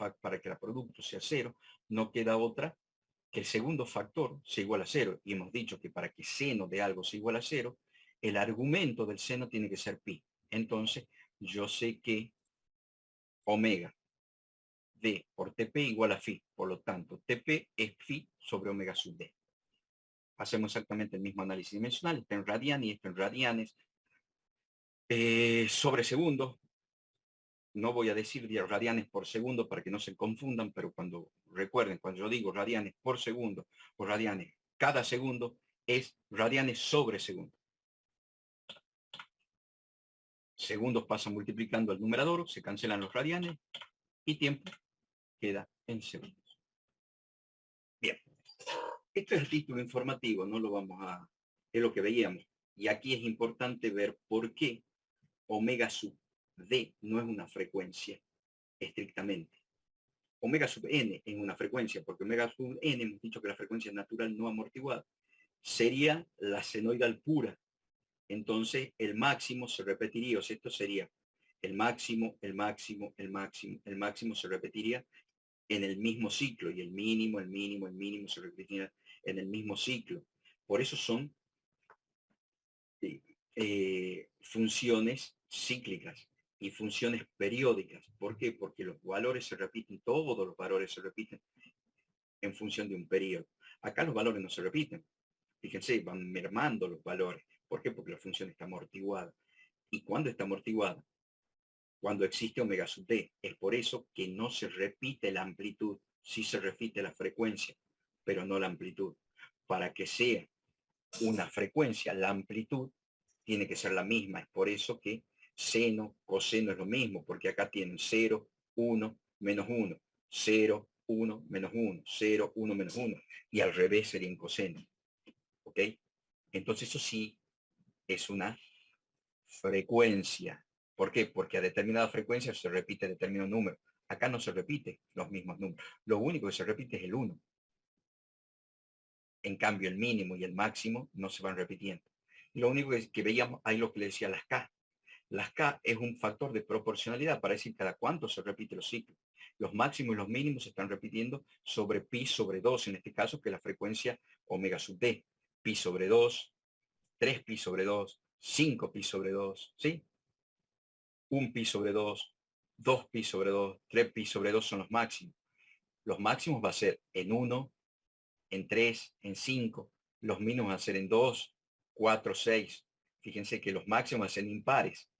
producto sea 0, no queda otra que el segundo factor sea igual a 0. Y hemos dicho que para que seno de algo sea igual a 0, el argumento del seno tiene que ser pi. Entonces, yo sé que omega d por TP igual a phi. Por lo tanto, TP es phi sobre omega sub d. Hacemos exactamente el mismo análisis dimensional. Está en radianes y está en radianes. Sobre segundo. No voy a decir radianes por segundo para que no se confundan, pero recuerden, cuando yo digo radianes por segundo o radianes cada segundo, es radianes sobre segundo. Segundos pasan multiplicando el numerador, se cancelan los radianes y tiempo queda en segundos. Bien, esto es el título informativo, no lo vamos a... es lo que veíamos. Y aquí es importante ver por qué omega sub d no es una frecuencia estrictamente. Omega sub n es una frecuencia, porque omega sub n hemos dicho que la frecuencia natural no amortiguada sería la senoidal pura. Entonces el máximo se repetiría, o sea, esto sería el máximo, el máximo, el máximo, el máximo se repetiría en el mismo ciclo, y el mínimo, el mínimo, el mínimo se repetiría en el mismo ciclo. Por eso son funciones cíclicas y funciones periódicas. ¿Por qué? Porque los valores se repiten, todos los valores se repiten en función de un periodo. Acá los valores no se repiten. Fíjense, van mermando los valores. ¿Por qué? Porque la función está amortiguada. ¿Y cuándo está amortiguada? Cuando existe omega sub d. Es por eso que no se repite la amplitud. Sí se repite la frecuencia, pero no la amplitud. Para que sea una frecuencia, la amplitud tiene que ser la misma. Es por eso que seno, coseno es lo mismo, porque acá tienen 0, 1, menos 1, 0, 1, menos 1, 0, 1, menos 1. Y al revés sería en coseno. ¿Ok? Entonces eso sí es una frecuencia. ¿Por qué? Porque a determinada frecuencia se repite determinado número. Acá no se repite los mismos números. Lo único que se repite es el 1. En cambio, el mínimo y el máximo no se van repitiendo. Lo único que veíamos, ahí lo que le decía las K. Las K es un factor de proporcionalidad para decir cada cuánto se repite los ciclos. Los máximos y los mínimos se están repitiendo sobre pi sobre 2, en este caso, que es la frecuencia omega sub d. Pi sobre 2, 3 pi sobre 2, 5 pi sobre 2, ¿sí? 1 pi sobre 2, 2 pi sobre 2, 3 pi sobre 2 son los máximos. Los máximos va a ser en 1, en 3, en 5. Los mínimos van a ser en 2, 4, 6. Fíjense que los máximos van a ser impares.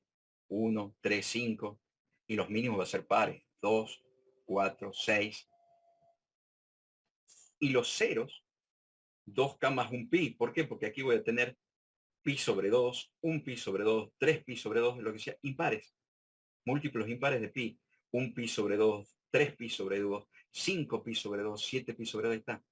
1, 3, 5. Y los mínimos van a ser pares. 2, 4, 6. Y los ceros, 2K más 1 pi. ¿Por qué? Porque aquí voy a tener pi sobre 2, 1 pi sobre 2, 3 pi sobre 2, lo que sea, impares. Múltiplos impares de pi. 1 pi sobre 2, 3 pi sobre 2, 5 pi sobre 2, 7 pi sobre 2, ahí está.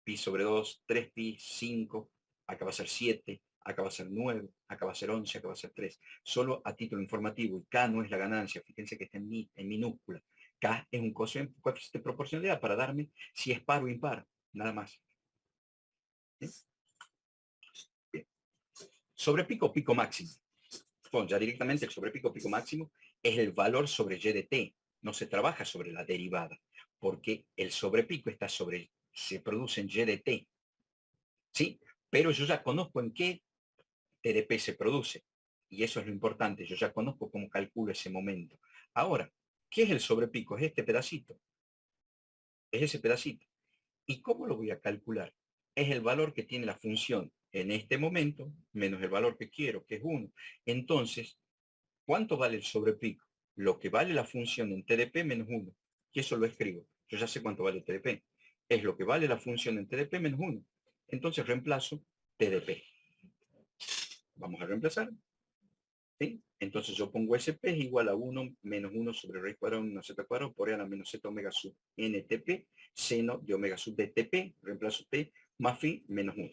Pi sobre 2, 3 pi, 5, acá va a ser 7, acá va a ser 9, acá va a ser 11, acá va a ser 3. Solo a título informativo, y K no es la ganancia, fíjense que está en minúscula. K es un coeficiente de proporcionalidad para darme si es par o impar, nada más. ¿Bien? Bien. Sobre pico, pico máximo. Bueno, ya directamente el sobre pico, pico máximo es el valor sobre y de t. No se trabaja sobre la derivada, porque el sobrepico está sobre se produce en Y de T. ¿Sí? Pero yo ya conozco en qué T de P se produce. Y eso es lo importante. Yo ya conozco cómo calculo ese momento. Ahora, ¿qué es el sobrepico? Es este pedacito. Es ese pedacito. ¿Y cómo lo voy a calcular? Es el valor que tiene la función en este momento menos el valor que quiero, que es 1. Entonces, ¿cuánto vale el sobrepico? Lo que vale la función en TDP menos 1. Y eso lo escribo. Yo ya sé cuánto vale TDP. Es lo que vale la función en TDP menos 1. Entonces reemplazo TDP. Vamos a reemplazar. ¿Sí? Entonces yo pongo SP es igual a 1 menos 1 sobre raíz cuadrada de 1 z cuadrado por E a la menos z omega sub NTP, seno de omega sub de TP, reemplazo T, más phi menos 1.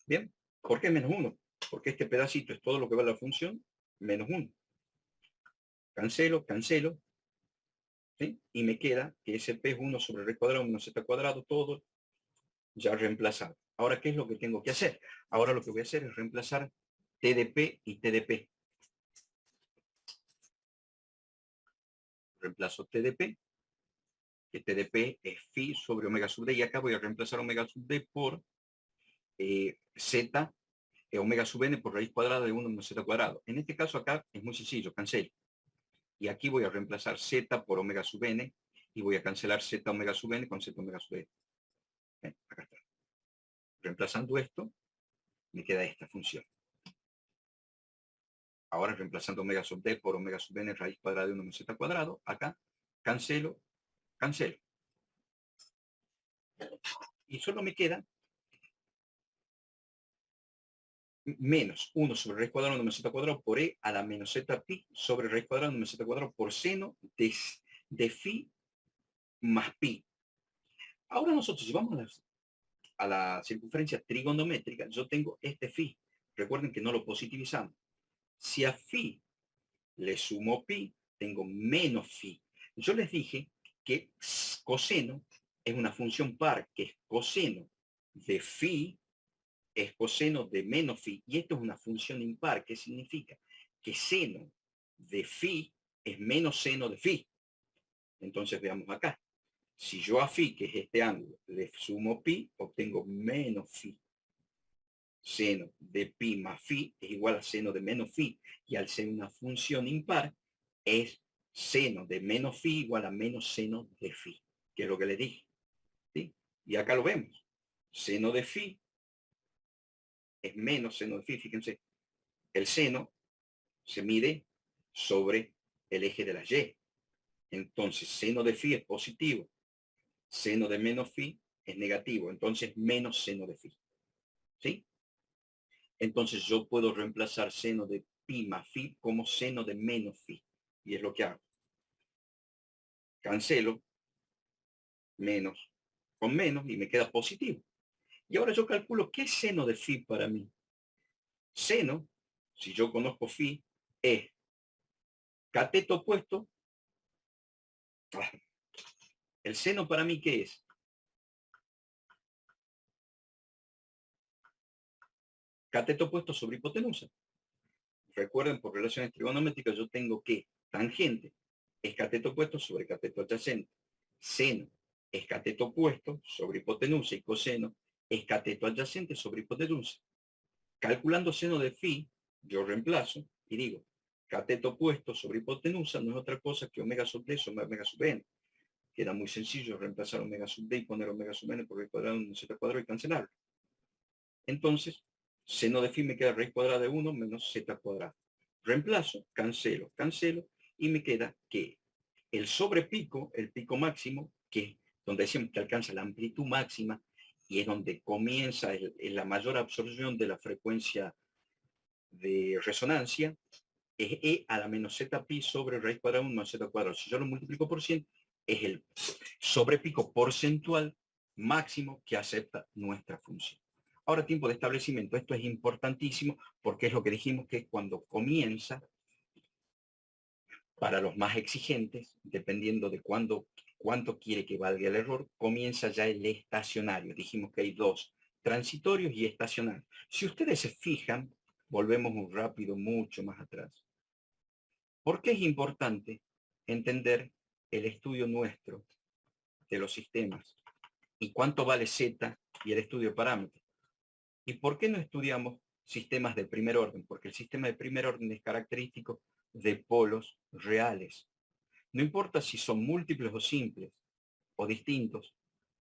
Bien, ¿por qué menos 1? Porque este pedacito es todo lo que vale la función, menos 1. Cancelo, cancelo, ¿sí? Y me queda que SP es 1 sobre raíz cuadrada de 1 z cuadrado, todo ya reemplazado. Ahora, ¿qué es lo que tengo que hacer? Ahora lo que voy a hacer es reemplazar TDP y TDP. Reemplazo TDP, que TDP es phi sobre omega sub d, y acá voy a reemplazar omega sub d por z, omega sub n por raíz cuadrada de 1 menos z cuadrado. En este caso acá es muy sencillo, cancelo. Y aquí voy a reemplazar z por omega sub n, y voy a cancelar z omega sub n con z omega sub n. Bien, acá está. Reemplazando esto, me queda esta función. Ahora reemplazando omega sub d por omega sub n raíz cuadrada de 1 menos z cuadrado, acá cancelo, cancelo. Y solo me queda menos 1 sobre raíz cuadrada de 1 menos z cuadrado por E a la menos z pi sobre raíz cuadrada de 1 menos z cuadrado por seno de phi más pi. Ahora nosotros, si vamos a la circunferencia trigonométrica, yo tengo este phi. Recuerden que no lo positivizamos. Si a phi le sumo pi, tengo menos phi. Yo les dije que coseno es una función par, que es coseno de phi es coseno de menos phi. Y esto es una función impar. ¿Qué significa? Que seno de phi es menos seno de phi. Entonces veamos acá. Si yo a phi, que es este ángulo, le sumo pi, obtengo menos phi. Seno de pi más phi es igual a seno de menos phi. Y al ser una función impar, es seno de menos phi igual a menos seno de phi, que es lo que le dije. ¿Sí? Y acá lo vemos. Seno de phi es menos seno de phi. Fíjense, el seno se mide sobre el eje de la y. Entonces, seno de phi es positivo. Seno de menos phi es negativo. Entonces, menos seno de phi. ¿Sí? Entonces, yo puedo reemplazar seno de pi más phi como seno de menos phi. Y es lo que hago. Cancelo menos con menos y me queda positivo. Y ahora yo calculo qué es seno de phi para mí. Seno, si yo conozco phi, es cateto opuesto. El seno para mí, ¿qué es? Cateto opuesto sobre hipotenusa. Recuerden, por relaciones trigonométricas, yo tengo que tangente es cateto opuesto sobre cateto adyacente. Seno es cateto opuesto sobre hipotenusa, y coseno es cateto adyacente sobre hipotenusa. Calculando seno de phi, yo reemplazo y digo, cateto opuesto sobre hipotenusa no es otra cosa que omega sub d sobre omega sub n. Queda muy sencillo reemplazar omega sub d y poner omega sub n por raíz cuadrada de 1 z cuadrado y cancelarlo. Entonces, seno de phi me queda raíz cuadrada de 1 menos z cuadrado. Reemplazo, cancelo, cancelo, y me queda que el sobrepico, el pico máximo, que es donde decimos que alcanza la amplitud máxima y es donde comienza la mayor absorción de la frecuencia de resonancia, es E a la menos z pi sobre raíz cuadrada de 1 más z cuadrado. Si yo lo multiplico por 100, es el sobrepico porcentual máximo que acepta nuestra función. Ahora, tiempo de establecimiento. Esto es importantísimo porque es lo que dijimos que cuando comienza, para los más exigentes, dependiendo de cuánto quiere que valga el error, comienza ya el estacionario. Dijimos que hay dos, transitorios y estacionarios. Si ustedes se fijan, volvemos muy rápido, mucho más atrás. ¿Por qué es importante entender el estudio nuestro de los sistemas? ¿Y cuánto vale Z y el estudio de parámetros? ¿Y por qué no estudiamos sistemas de primer orden? Porque el sistema de primer orden es característico de polos reales. No importa si son múltiples o simples o distintos,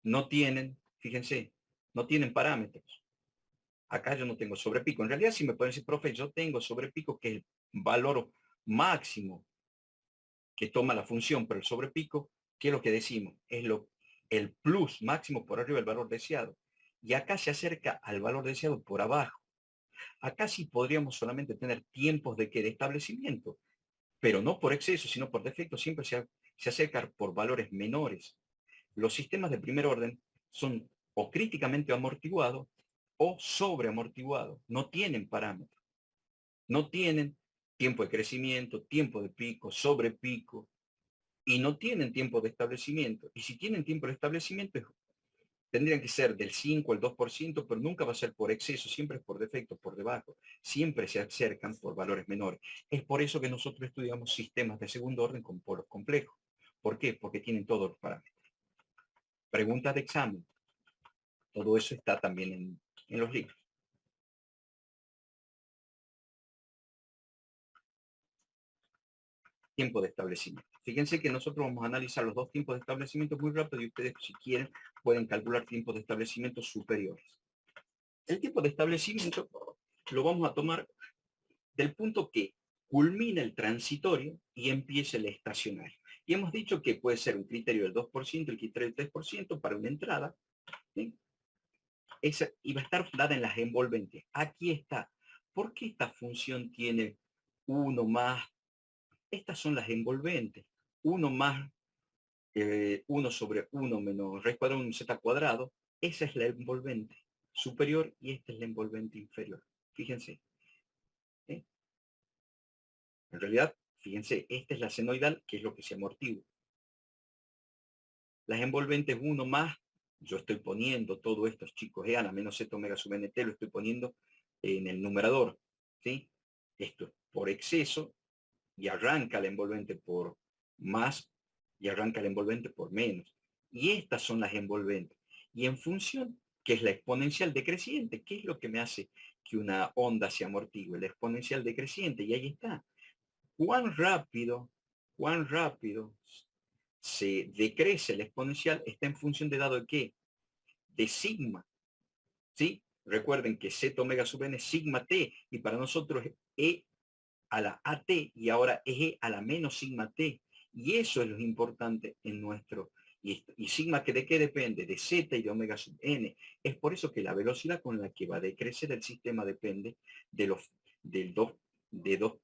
no tienen, fíjense, no tienen parámetros. Acá yo no tengo sobrepico. En realidad, si me pueden decir, profe, yo tengo sobrepico, que es el valor máximo que toma la función, pero el sobrepico, ¿qué es lo que decimos? Es el plus máximo por arriba del valor deseado. Y acá se acerca al valor deseado por abajo. Acá sí podríamos solamente tener tiempos de establecimiento, pero no por exceso, sino por defecto, siempre se acercan por valores menores. Los sistemas de primer orden son o críticamente amortiguados o sobreamortiguados. No tienen parámetros. No tienen tiempo de crecimiento, tiempo de pico, sobrepico, y no tienen tiempo de establecimiento. Y si tienen tiempo de establecimiento, tendrían que ser del 5 al 2%, pero nunca va a ser por exceso, siempre es por defecto, por debajo. Siempre se acercan por valores menores. Es por eso que nosotros estudiamos sistemas de segundo orden con polos complejos. ¿Por qué? Porque tienen todos los parámetros. Preguntas de examen. Todo eso está también en los libros. Tiempo de establecimiento. Fíjense que nosotros vamos a analizar los dos tiempos de establecimiento muy rápido y ustedes, si quieren, pueden calcular tiempos de establecimiento superiores. El tiempo de establecimiento lo vamos a tomar del punto que culmina el transitorio y empieza el estacionario. Y hemos dicho que puede ser un criterio del 2%, el criterio del 3% para una entrada. ¿Sí? Esa, y va a estar dada en las envolventes. Aquí está. ¿Por qué esta función tiene 1 más? Estas son las envolventes. 1 más 1 sobre 1 menos raíz cuadrada de un z cuadrado. Esa es la envolvente superior y esta es la envolvente inferior. Fíjense. ¿Sí? En realidad, fíjense, esta es la senoidal, que es lo que se amortigua. Las envolventes 1 más, yo estoy poniendo todo esto, chicos, a la menos z omega sub nt, lo estoy poniendo en el numerador. ¿Sí? Esto es por exceso y arranca la envolvente por más y arranca la envolvente por menos. Y estas son las envolventes. Y en función, que es la exponencial decreciente, ¿qué es lo que me hace que una onda se amortigue? La exponencial decreciente, y ahí está. ¿Cuán rápido se decrece la exponencial? Está en función de dado de qué? De sigma. ¿Sí? Recuerden que z omega sub n es sigma t, y para nosotros e a la AT y ahora E a la menos sigma T. Y eso es lo importante en nuestro... Y sigma, que ¿de qué depende? De Z y de omega sub n. Es por eso que la velocidad con la que va a decrecer el sistema depende de dos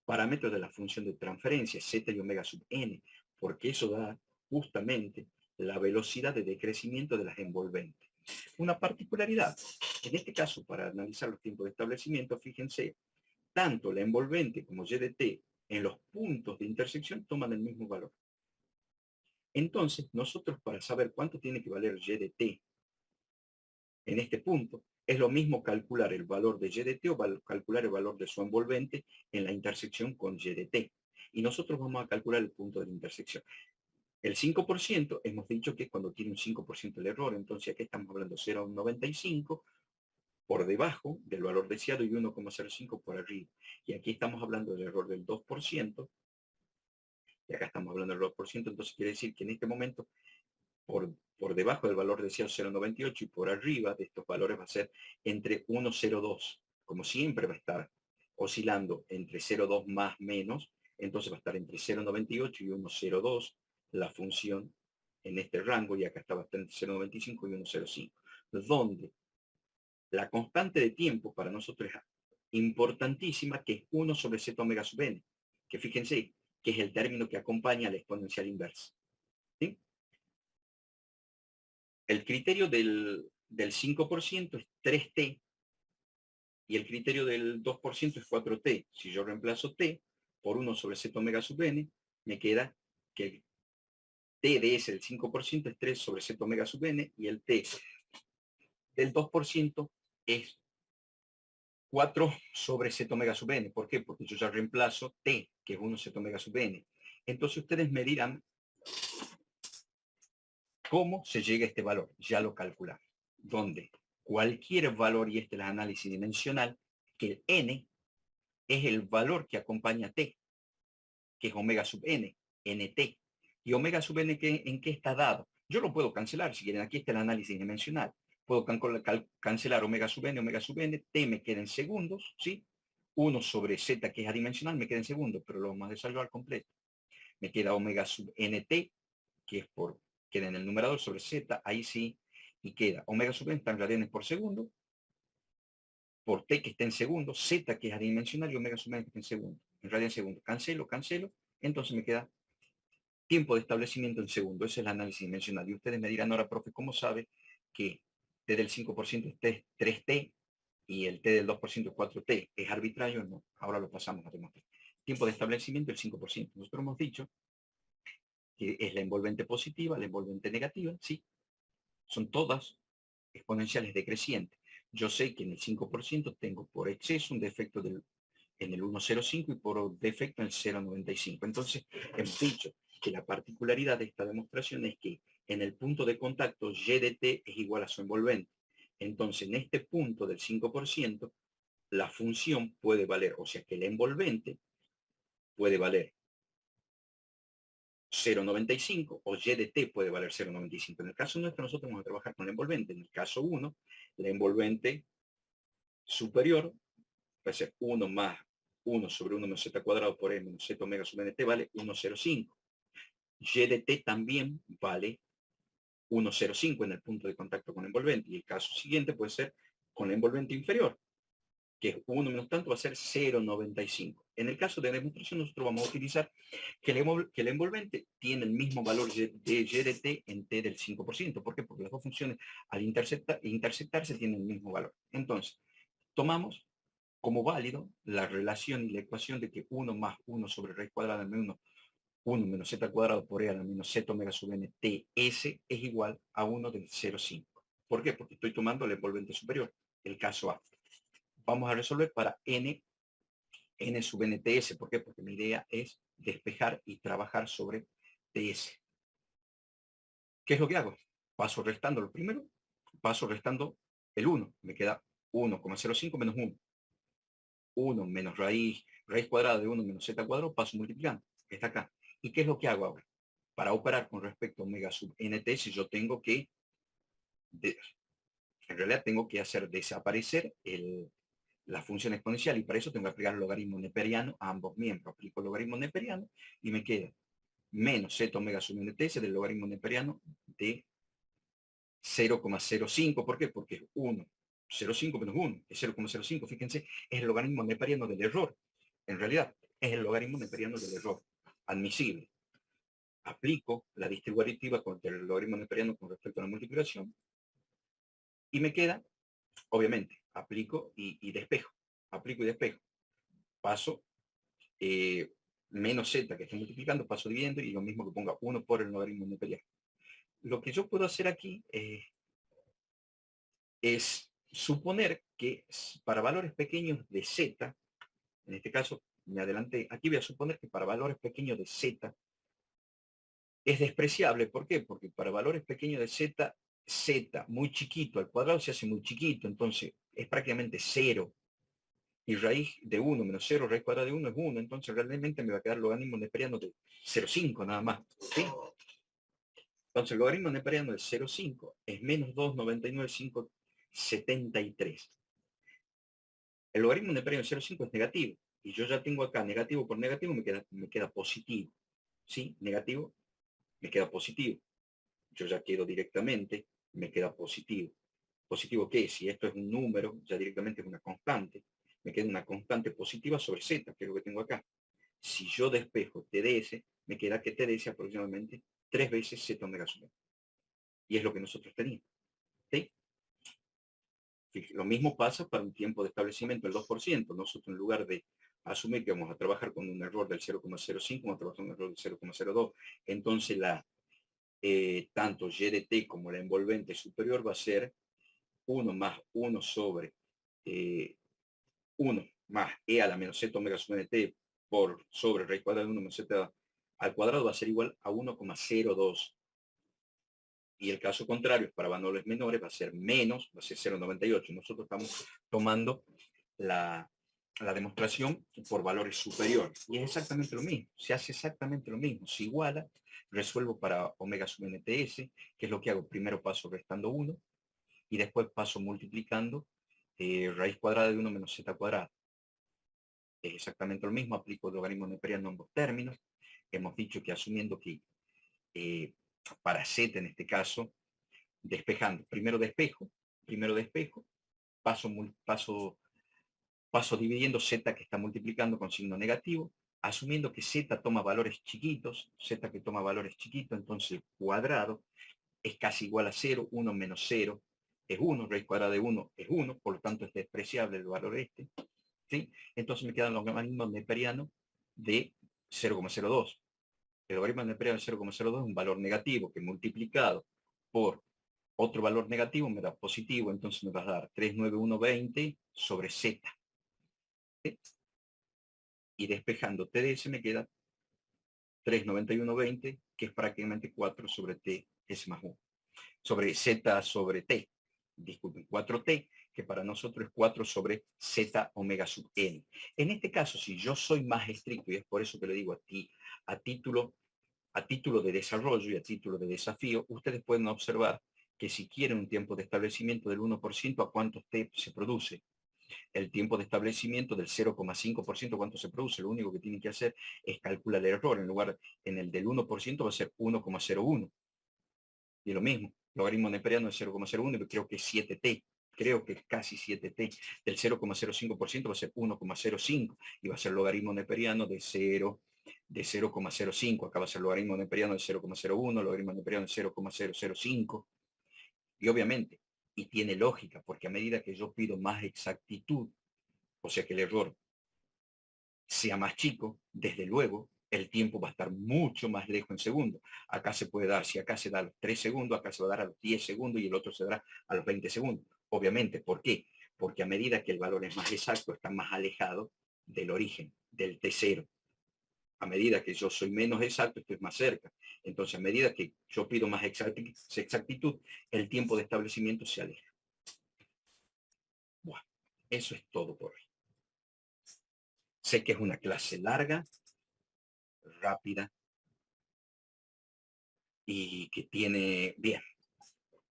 parámetros de la función de transferencia, Z y omega sub n, porque eso da justamente la velocidad de decrecimiento de las envolventes. Una particularidad, en este caso, para analizar los tiempos de establecimiento, fíjense, tanto la envolvente como y de t en los puntos de intersección toman el mismo valor. Entonces, nosotros, para saber cuánto tiene que valer y de t en este punto, es lo mismo calcular el valor de y de t o calcular el valor de su envolvente en la intersección con y de t. Y nosotros vamos a calcular el punto de la intersección. El 5% hemos dicho que es cuando tiene un 5% el error. Entonces aquí estamos hablando de 0,95 por debajo del valor deseado y 1,05 por arriba. Y aquí estamos hablando del error del 2%, y acá estamos hablando del 2%, entonces quiere decir que en este momento, por debajo del valor deseado 0,98 y por arriba de estos valores va a ser entre 1,02. Como siempre va a estar oscilando entre 0,2 más menos, entonces va a estar entre 0,98 y 1,02 la función en este rango, y acá está bastante 0,95 y 1,05. Donde la constante de tiempo para nosotros es importantísima, que es 1 sobre z omega sub n, que fíjense que es el término que acompaña a la exponencial inversa. ¿Sí? El criterio del 5% es 3t y el criterio del 2% es 4t. Si yo reemplazo t por 1 sobre z omega sub n, me queda que el t de ese, el 5%, es 3 sobre z omega sub n, y el t del 2% es 4 sobre z omega sub n. ¿Por qué? Porque yo ya reemplazo t, que es 1 z omega sub n. Entonces ustedes me dirán, ¿Cómo se llega a este valor? Ya lo calculamos. Donde cualquier valor, y este es el análisis dimensional, que el n es el valor que acompaña a t, que es omega sub n, nt. Y omega sub n, ¿en qué está dado? Yo lo puedo cancelar, si quieren, aquí está el análisis dimensional. Puedo cancelar omega sub n, t me queda en segundos, ¿sí? 1 sobre z, que es adimensional, me queda en segundos, pero lo vamos a desarrollar al completo. Me queda omega sub nt, que es queda en el numerador sobre z, ahí sí, y queda omega sub n está en radianes por segundo, por t que está en segundos, z que es adimensional y omega sub n que está en segundo, en radianes segundo. Cancelo, entonces me queda tiempo de establecimiento en segundo. Ese es el análisis dimensional. Y ustedes me dirán ahora, profe, ¿cómo sabe que t del 5% es 3t y el t del 2% es 4t? ¿Es arbitrario? No. Ahora lo pasamos a demostrar. Tiempo de establecimiento el 5%. Nosotros hemos dicho que es la envolvente positiva, la envolvente negativa, ¿sí? Son todas exponenciales decrecientes. Yo sé que en el 5% tengo por exceso un defecto en el 1,05 y por defecto en el 0,95. Entonces, hemos dicho que la particularidad de esta demostración es que en el punto de contacto y de t es igual a su envolvente. Entonces, en este punto del 5%, la función puede valer, o sea que el envolvente puede valer 0,95 o y de t puede valer 0,95. En el caso nuestro, nosotros vamos a trabajar con la envolvente. En el caso 1, la envolvente superior va a ser 1 más 1 sobre 1 menos z cuadrado por e menos z omega sub nt vale 1,05. Y de t también vale 1,05 en el punto de contacto con la envolvente. Y el caso siguiente puede ser con la envolvente inferior, que es 1 menos tanto, va a ser 0,95. En el caso de la demostración, nosotros vamos a utilizar que el envolvente tiene el mismo valor de y de t en t del 5%. ¿Por qué? Porque las dos funciones al intersectarse tienen el mismo valor. Entonces, tomamos como válido la relación y la ecuación de que 1 más 1 sobre raíz cuadrada de 1 menos z cuadrado por e a la menos z omega sub n ts es igual a 1 del 0,5. ¿Por qué? Porque estoy tomando el envolvente superior, el caso A. Vamos a resolver para n sub nts. ¿Por qué? Porque mi idea es despejar y trabajar sobre ts. ¿Qué es lo que hago? Paso restando lo primero, paso restando el 1. Me queda 1,05 menos 1. 1 menos raíz cuadrada de 1 menos z cuadrado, paso multiplicando. Está acá. ¿Y qué es lo que hago ahora? Para operar con respecto a omega sub nt, si yo tengo que, en realidad tengo que hacer desaparecer la función exponencial y para eso tengo que aplicar el logaritmo neperiano a ambos miembros. Aplico el logaritmo neperiano y me queda menos z omega sub nt del logaritmo neperiano de 0,05. ¿Por qué? Porque es 1. 0,5 menos 1 es 0,05. Fíjense, es el logaritmo neperiano del error. En realidad, es el logaritmo neperiano del error. Admisible. Aplico la distributiva contra el logaritmo neperiano con respecto a la multiplicación y me queda, obviamente, aplico y despejo. Aplico y despejo. Paso menos z que estoy multiplicando, paso dividiendo y lo mismo que ponga 1 por el logaritmo neperiano. Lo que yo puedo hacer aquí es suponer que para valores pequeños de z, en este caso me adelanté, aquí voy a suponer que para valores pequeños de z es despreciable. ¿Por qué? Porque para valores pequeños de z muy chiquito al cuadrado se hace muy chiquito, entonces es prácticamente 0. Y raíz de 1 menos 0, raíz cuadrada de 1 es 1, entonces realmente me va a quedar el logaritmo neperiano de 0,5 nada más. ¿Sí? Entonces el logaritmo neperiano de 0,5 es menos 2,99573. El logaritmo neperiano de 0,5 es negativo. Y yo ya tengo acá negativo por negativo, me queda positivo. ¿Sí? Negativo, me queda positivo. Yo ya quiero directamente, me queda positivo. ¿Positivo qué? Si esto es un número, ya directamente es una constante. Me queda una constante positiva sobre z, que es lo que tengo acá. Si yo despejo TDS, me queda que TDS aproximadamente 3 veces z omega sub. Y es lo que nosotros teníamos. ¿Sí? Lo mismo pasa para un tiempo de establecimiento del 2%. Nosotros en lugar de asumir que vamos a trabajar con un error del 0,05, vamos a trabajar con un error del 0,02. Entonces tanto y de t como la envolvente superior va a ser 1 más 1 sobre 1 más e a la menos z omega sub nt por sobre raíz cuadrada de 1 menos z al cuadrado va a ser igual a 1,02. Y el caso contrario, para valores menores, va a ser menos, va a ser 0,98. Nosotros estamos tomando la demostración por valores superiores. Y es exactamente lo mismo. Se hace exactamente lo mismo. Se iguala, resuelvo para omega sub nts, que es lo que hago. Primero paso restando 1 y después paso multiplicando raíz cuadrada de 1 menos z cuadrada. Es exactamente lo mismo. Aplico el logaritmo neperiano en ambos términos. Hemos dicho que asumiendo que para z en este caso, despejando, primero despejo, paso dividiendo z que está multiplicando con signo negativo, asumiendo que z toma valores chiquitos, entonces el cuadrado es casi igual a 0, 1 menos 0 es 1, raíz cuadrada de 1 es 1, por lo tanto es despreciable el valor este, ¿sí? Entonces me quedan los logaritmos neperianos de 0,02. El logaritmo neperiano de 0,02 es un valor negativo que multiplicado por otro valor negativo me da positivo, entonces me va a dar 39120 sobre z. ¿Sí? Y despejando TDS me queda 39120, que es prácticamente 4 sobre t s más 1. Sobre z sobre t. Disculpen, 4t, que para nosotros es 4 sobre z omega sub n. En este caso, si yo soy más estricto, y es por eso que le digo a ti, a título de desarrollo y a título de desafío, ustedes pueden observar que si quieren un tiempo de establecimiento del 1%, ¿a cuántos t se produce? El tiempo de establecimiento del 0,5%, ¿cuánto se produce? Lo único que tienen que hacer es calcular el error. En lugar, en el del 1% va a ser 1,01. Y lo mismo, logaritmo neperiano de 0,01, y creo que es 7t. Creo que es casi 7t. Del 0,05% va a ser 1,05 y va a ser logaritmo neperiano de 0,05. Acá va a ser logaritmo neperiano de 0,01, logaritmo neperiano de 0,005. Y obviamente, y tiene lógica, porque a medida que yo pido más exactitud, o sea que el error sea más chico, desde luego, el tiempo va a estar mucho más lejos en segundos. Acá se puede dar, si acá se da a los 3 segundos, acá se va a dar a los 10 segundos y el otro se dará a los 20 segundos. Obviamente, ¿por qué? Porque a medida que el valor es más exacto, está más alejado del origen, del T0. A medida que yo soy menos exacto, estoy más cerca. Entonces, a medida que yo pido más exactitud, el tiempo de establecimiento se aleja. Bueno, eso es todo por hoy. Sé que es una clase larga, rápida, y que tiene, bien,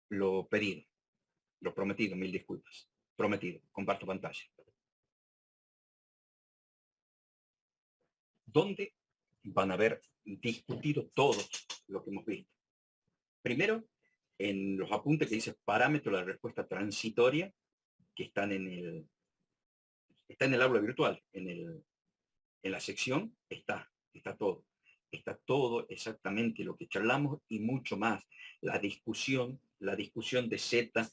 lo pedido, lo prometido, mil disculpas. Prometido, comparto pantalla. ¿Dónde van a haber discutido todo lo que hemos visto? Primero, en los apuntes que dice parámetro de la respuesta transitoria, que están en el aula virtual, en la sección, está todo. Está todo exactamente lo que charlamos y mucho más. La discusión de z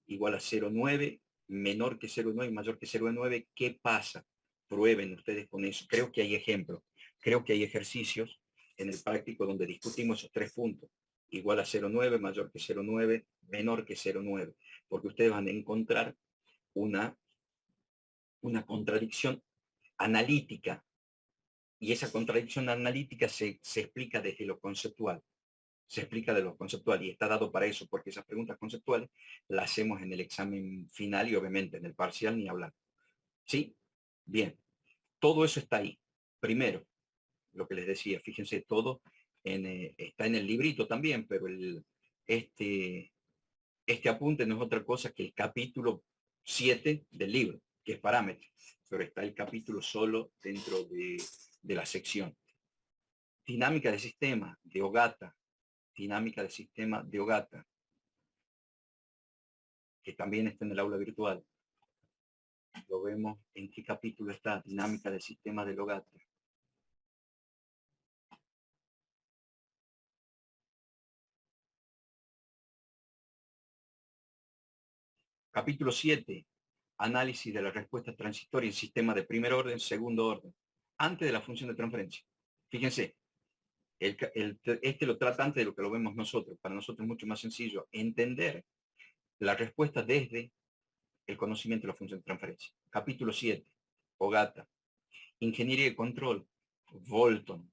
igual a 0,9, menor que 0,9 y mayor que 0,9. ¿Qué pasa? Prueben ustedes con eso. Creo que hay ejemplos. Creo que hay ejercicios en el práctico donde discutimos esos 3 puntos. Igual a 0,9, mayor que 0,9, menor que 0,9. Porque ustedes van a encontrar una contradicción analítica. Y esa contradicción analítica se explica desde lo conceptual. Y está dado para eso, porque esas preguntas conceptuales las hacemos en el examen final y obviamente en el parcial ni hablar. ¿Sí? Bien. Todo eso está ahí. Primero, lo que les decía, fíjense, todo está en el librito también, pero este apunte no es otra cosa que el capítulo 7 del libro, que es parámetros, pero está el capítulo solo dentro de la sección. Dinámica de sistema de Ogata, que también está en el aula virtual. Lo vemos en qué capítulo está, dinámica del sistema de Ogata. Capítulo 7, análisis de la respuesta transitoria en sistema de primer orden, segundo orden, antes de la función de transferencia. Fíjense, este lo trata antes de lo que lo vemos nosotros. Para nosotros es mucho más sencillo entender la respuesta desde el conocimiento de la función de transferencia. Capítulo 7, Ogata. Ingeniería de control, Volton.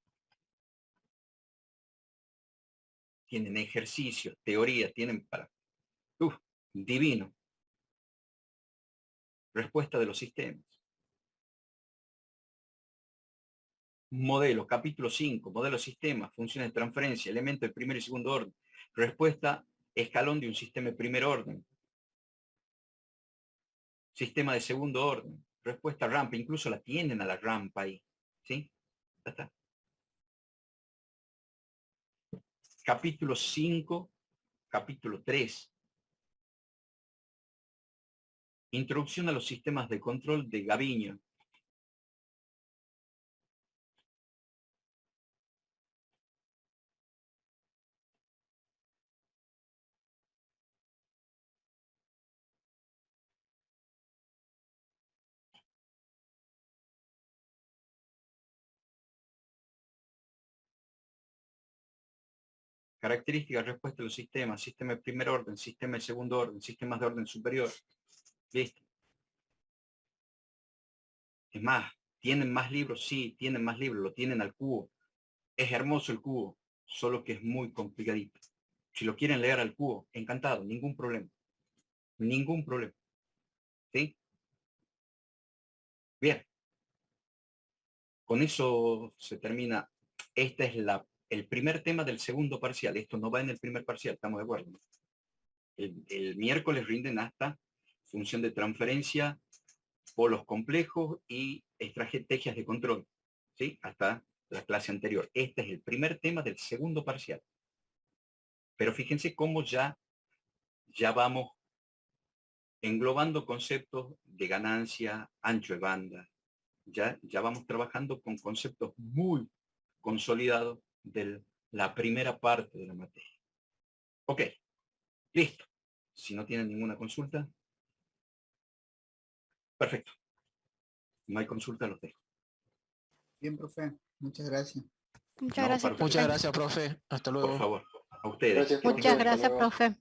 tienen ejercicios, teoría, tienen para... divino. Respuesta de los sistemas. Modelo, capítulo 5, modelo sistema, funciones de transferencia, elementos de primer y segundo orden. Respuesta, escalón de un sistema de primer orden. Sistema de segundo orden. Respuesta, rampa, incluso la tienen a la rampa ahí. ¿Sí? Ya está. Capítulo 5, capítulo 3. Introducción a los sistemas de control de Gaviño. Características, respuesta de los sistemas, sistema de primer orden, sistema de segundo orden, sistemas de orden superior. Listo. Es más, ¿tienen más libros? Sí, tienen más libros, lo tienen al cubo. Es hermoso el cubo, solo que es muy complicadito. Si lo quieren leer al cubo, encantado, ningún problema. Ningún problema. ¿Sí? Bien. Con eso se termina. Este es el primer tema del segundo parcial. Esto no va en el primer parcial, estamos de acuerdo. El miércoles rinden hasta función de transferencia, polos complejos y estrategias de control. ¿Sí? Hasta la clase anterior. Este es el primer tema del segundo parcial. Pero fíjense cómo ya vamos englobando conceptos de ganancia, ancho de banda. Ya vamos trabajando con conceptos muy consolidados de la primera parte de la materia. Ok, listo. Si no tienen ninguna consulta, perfecto. No hay consulta, los dejo. Bien, profe. Muchas gracias. Muchas gracias, profe. Muchas gracias, profe. Hasta luego. Por favor, a ustedes. Muchas gracias, profe.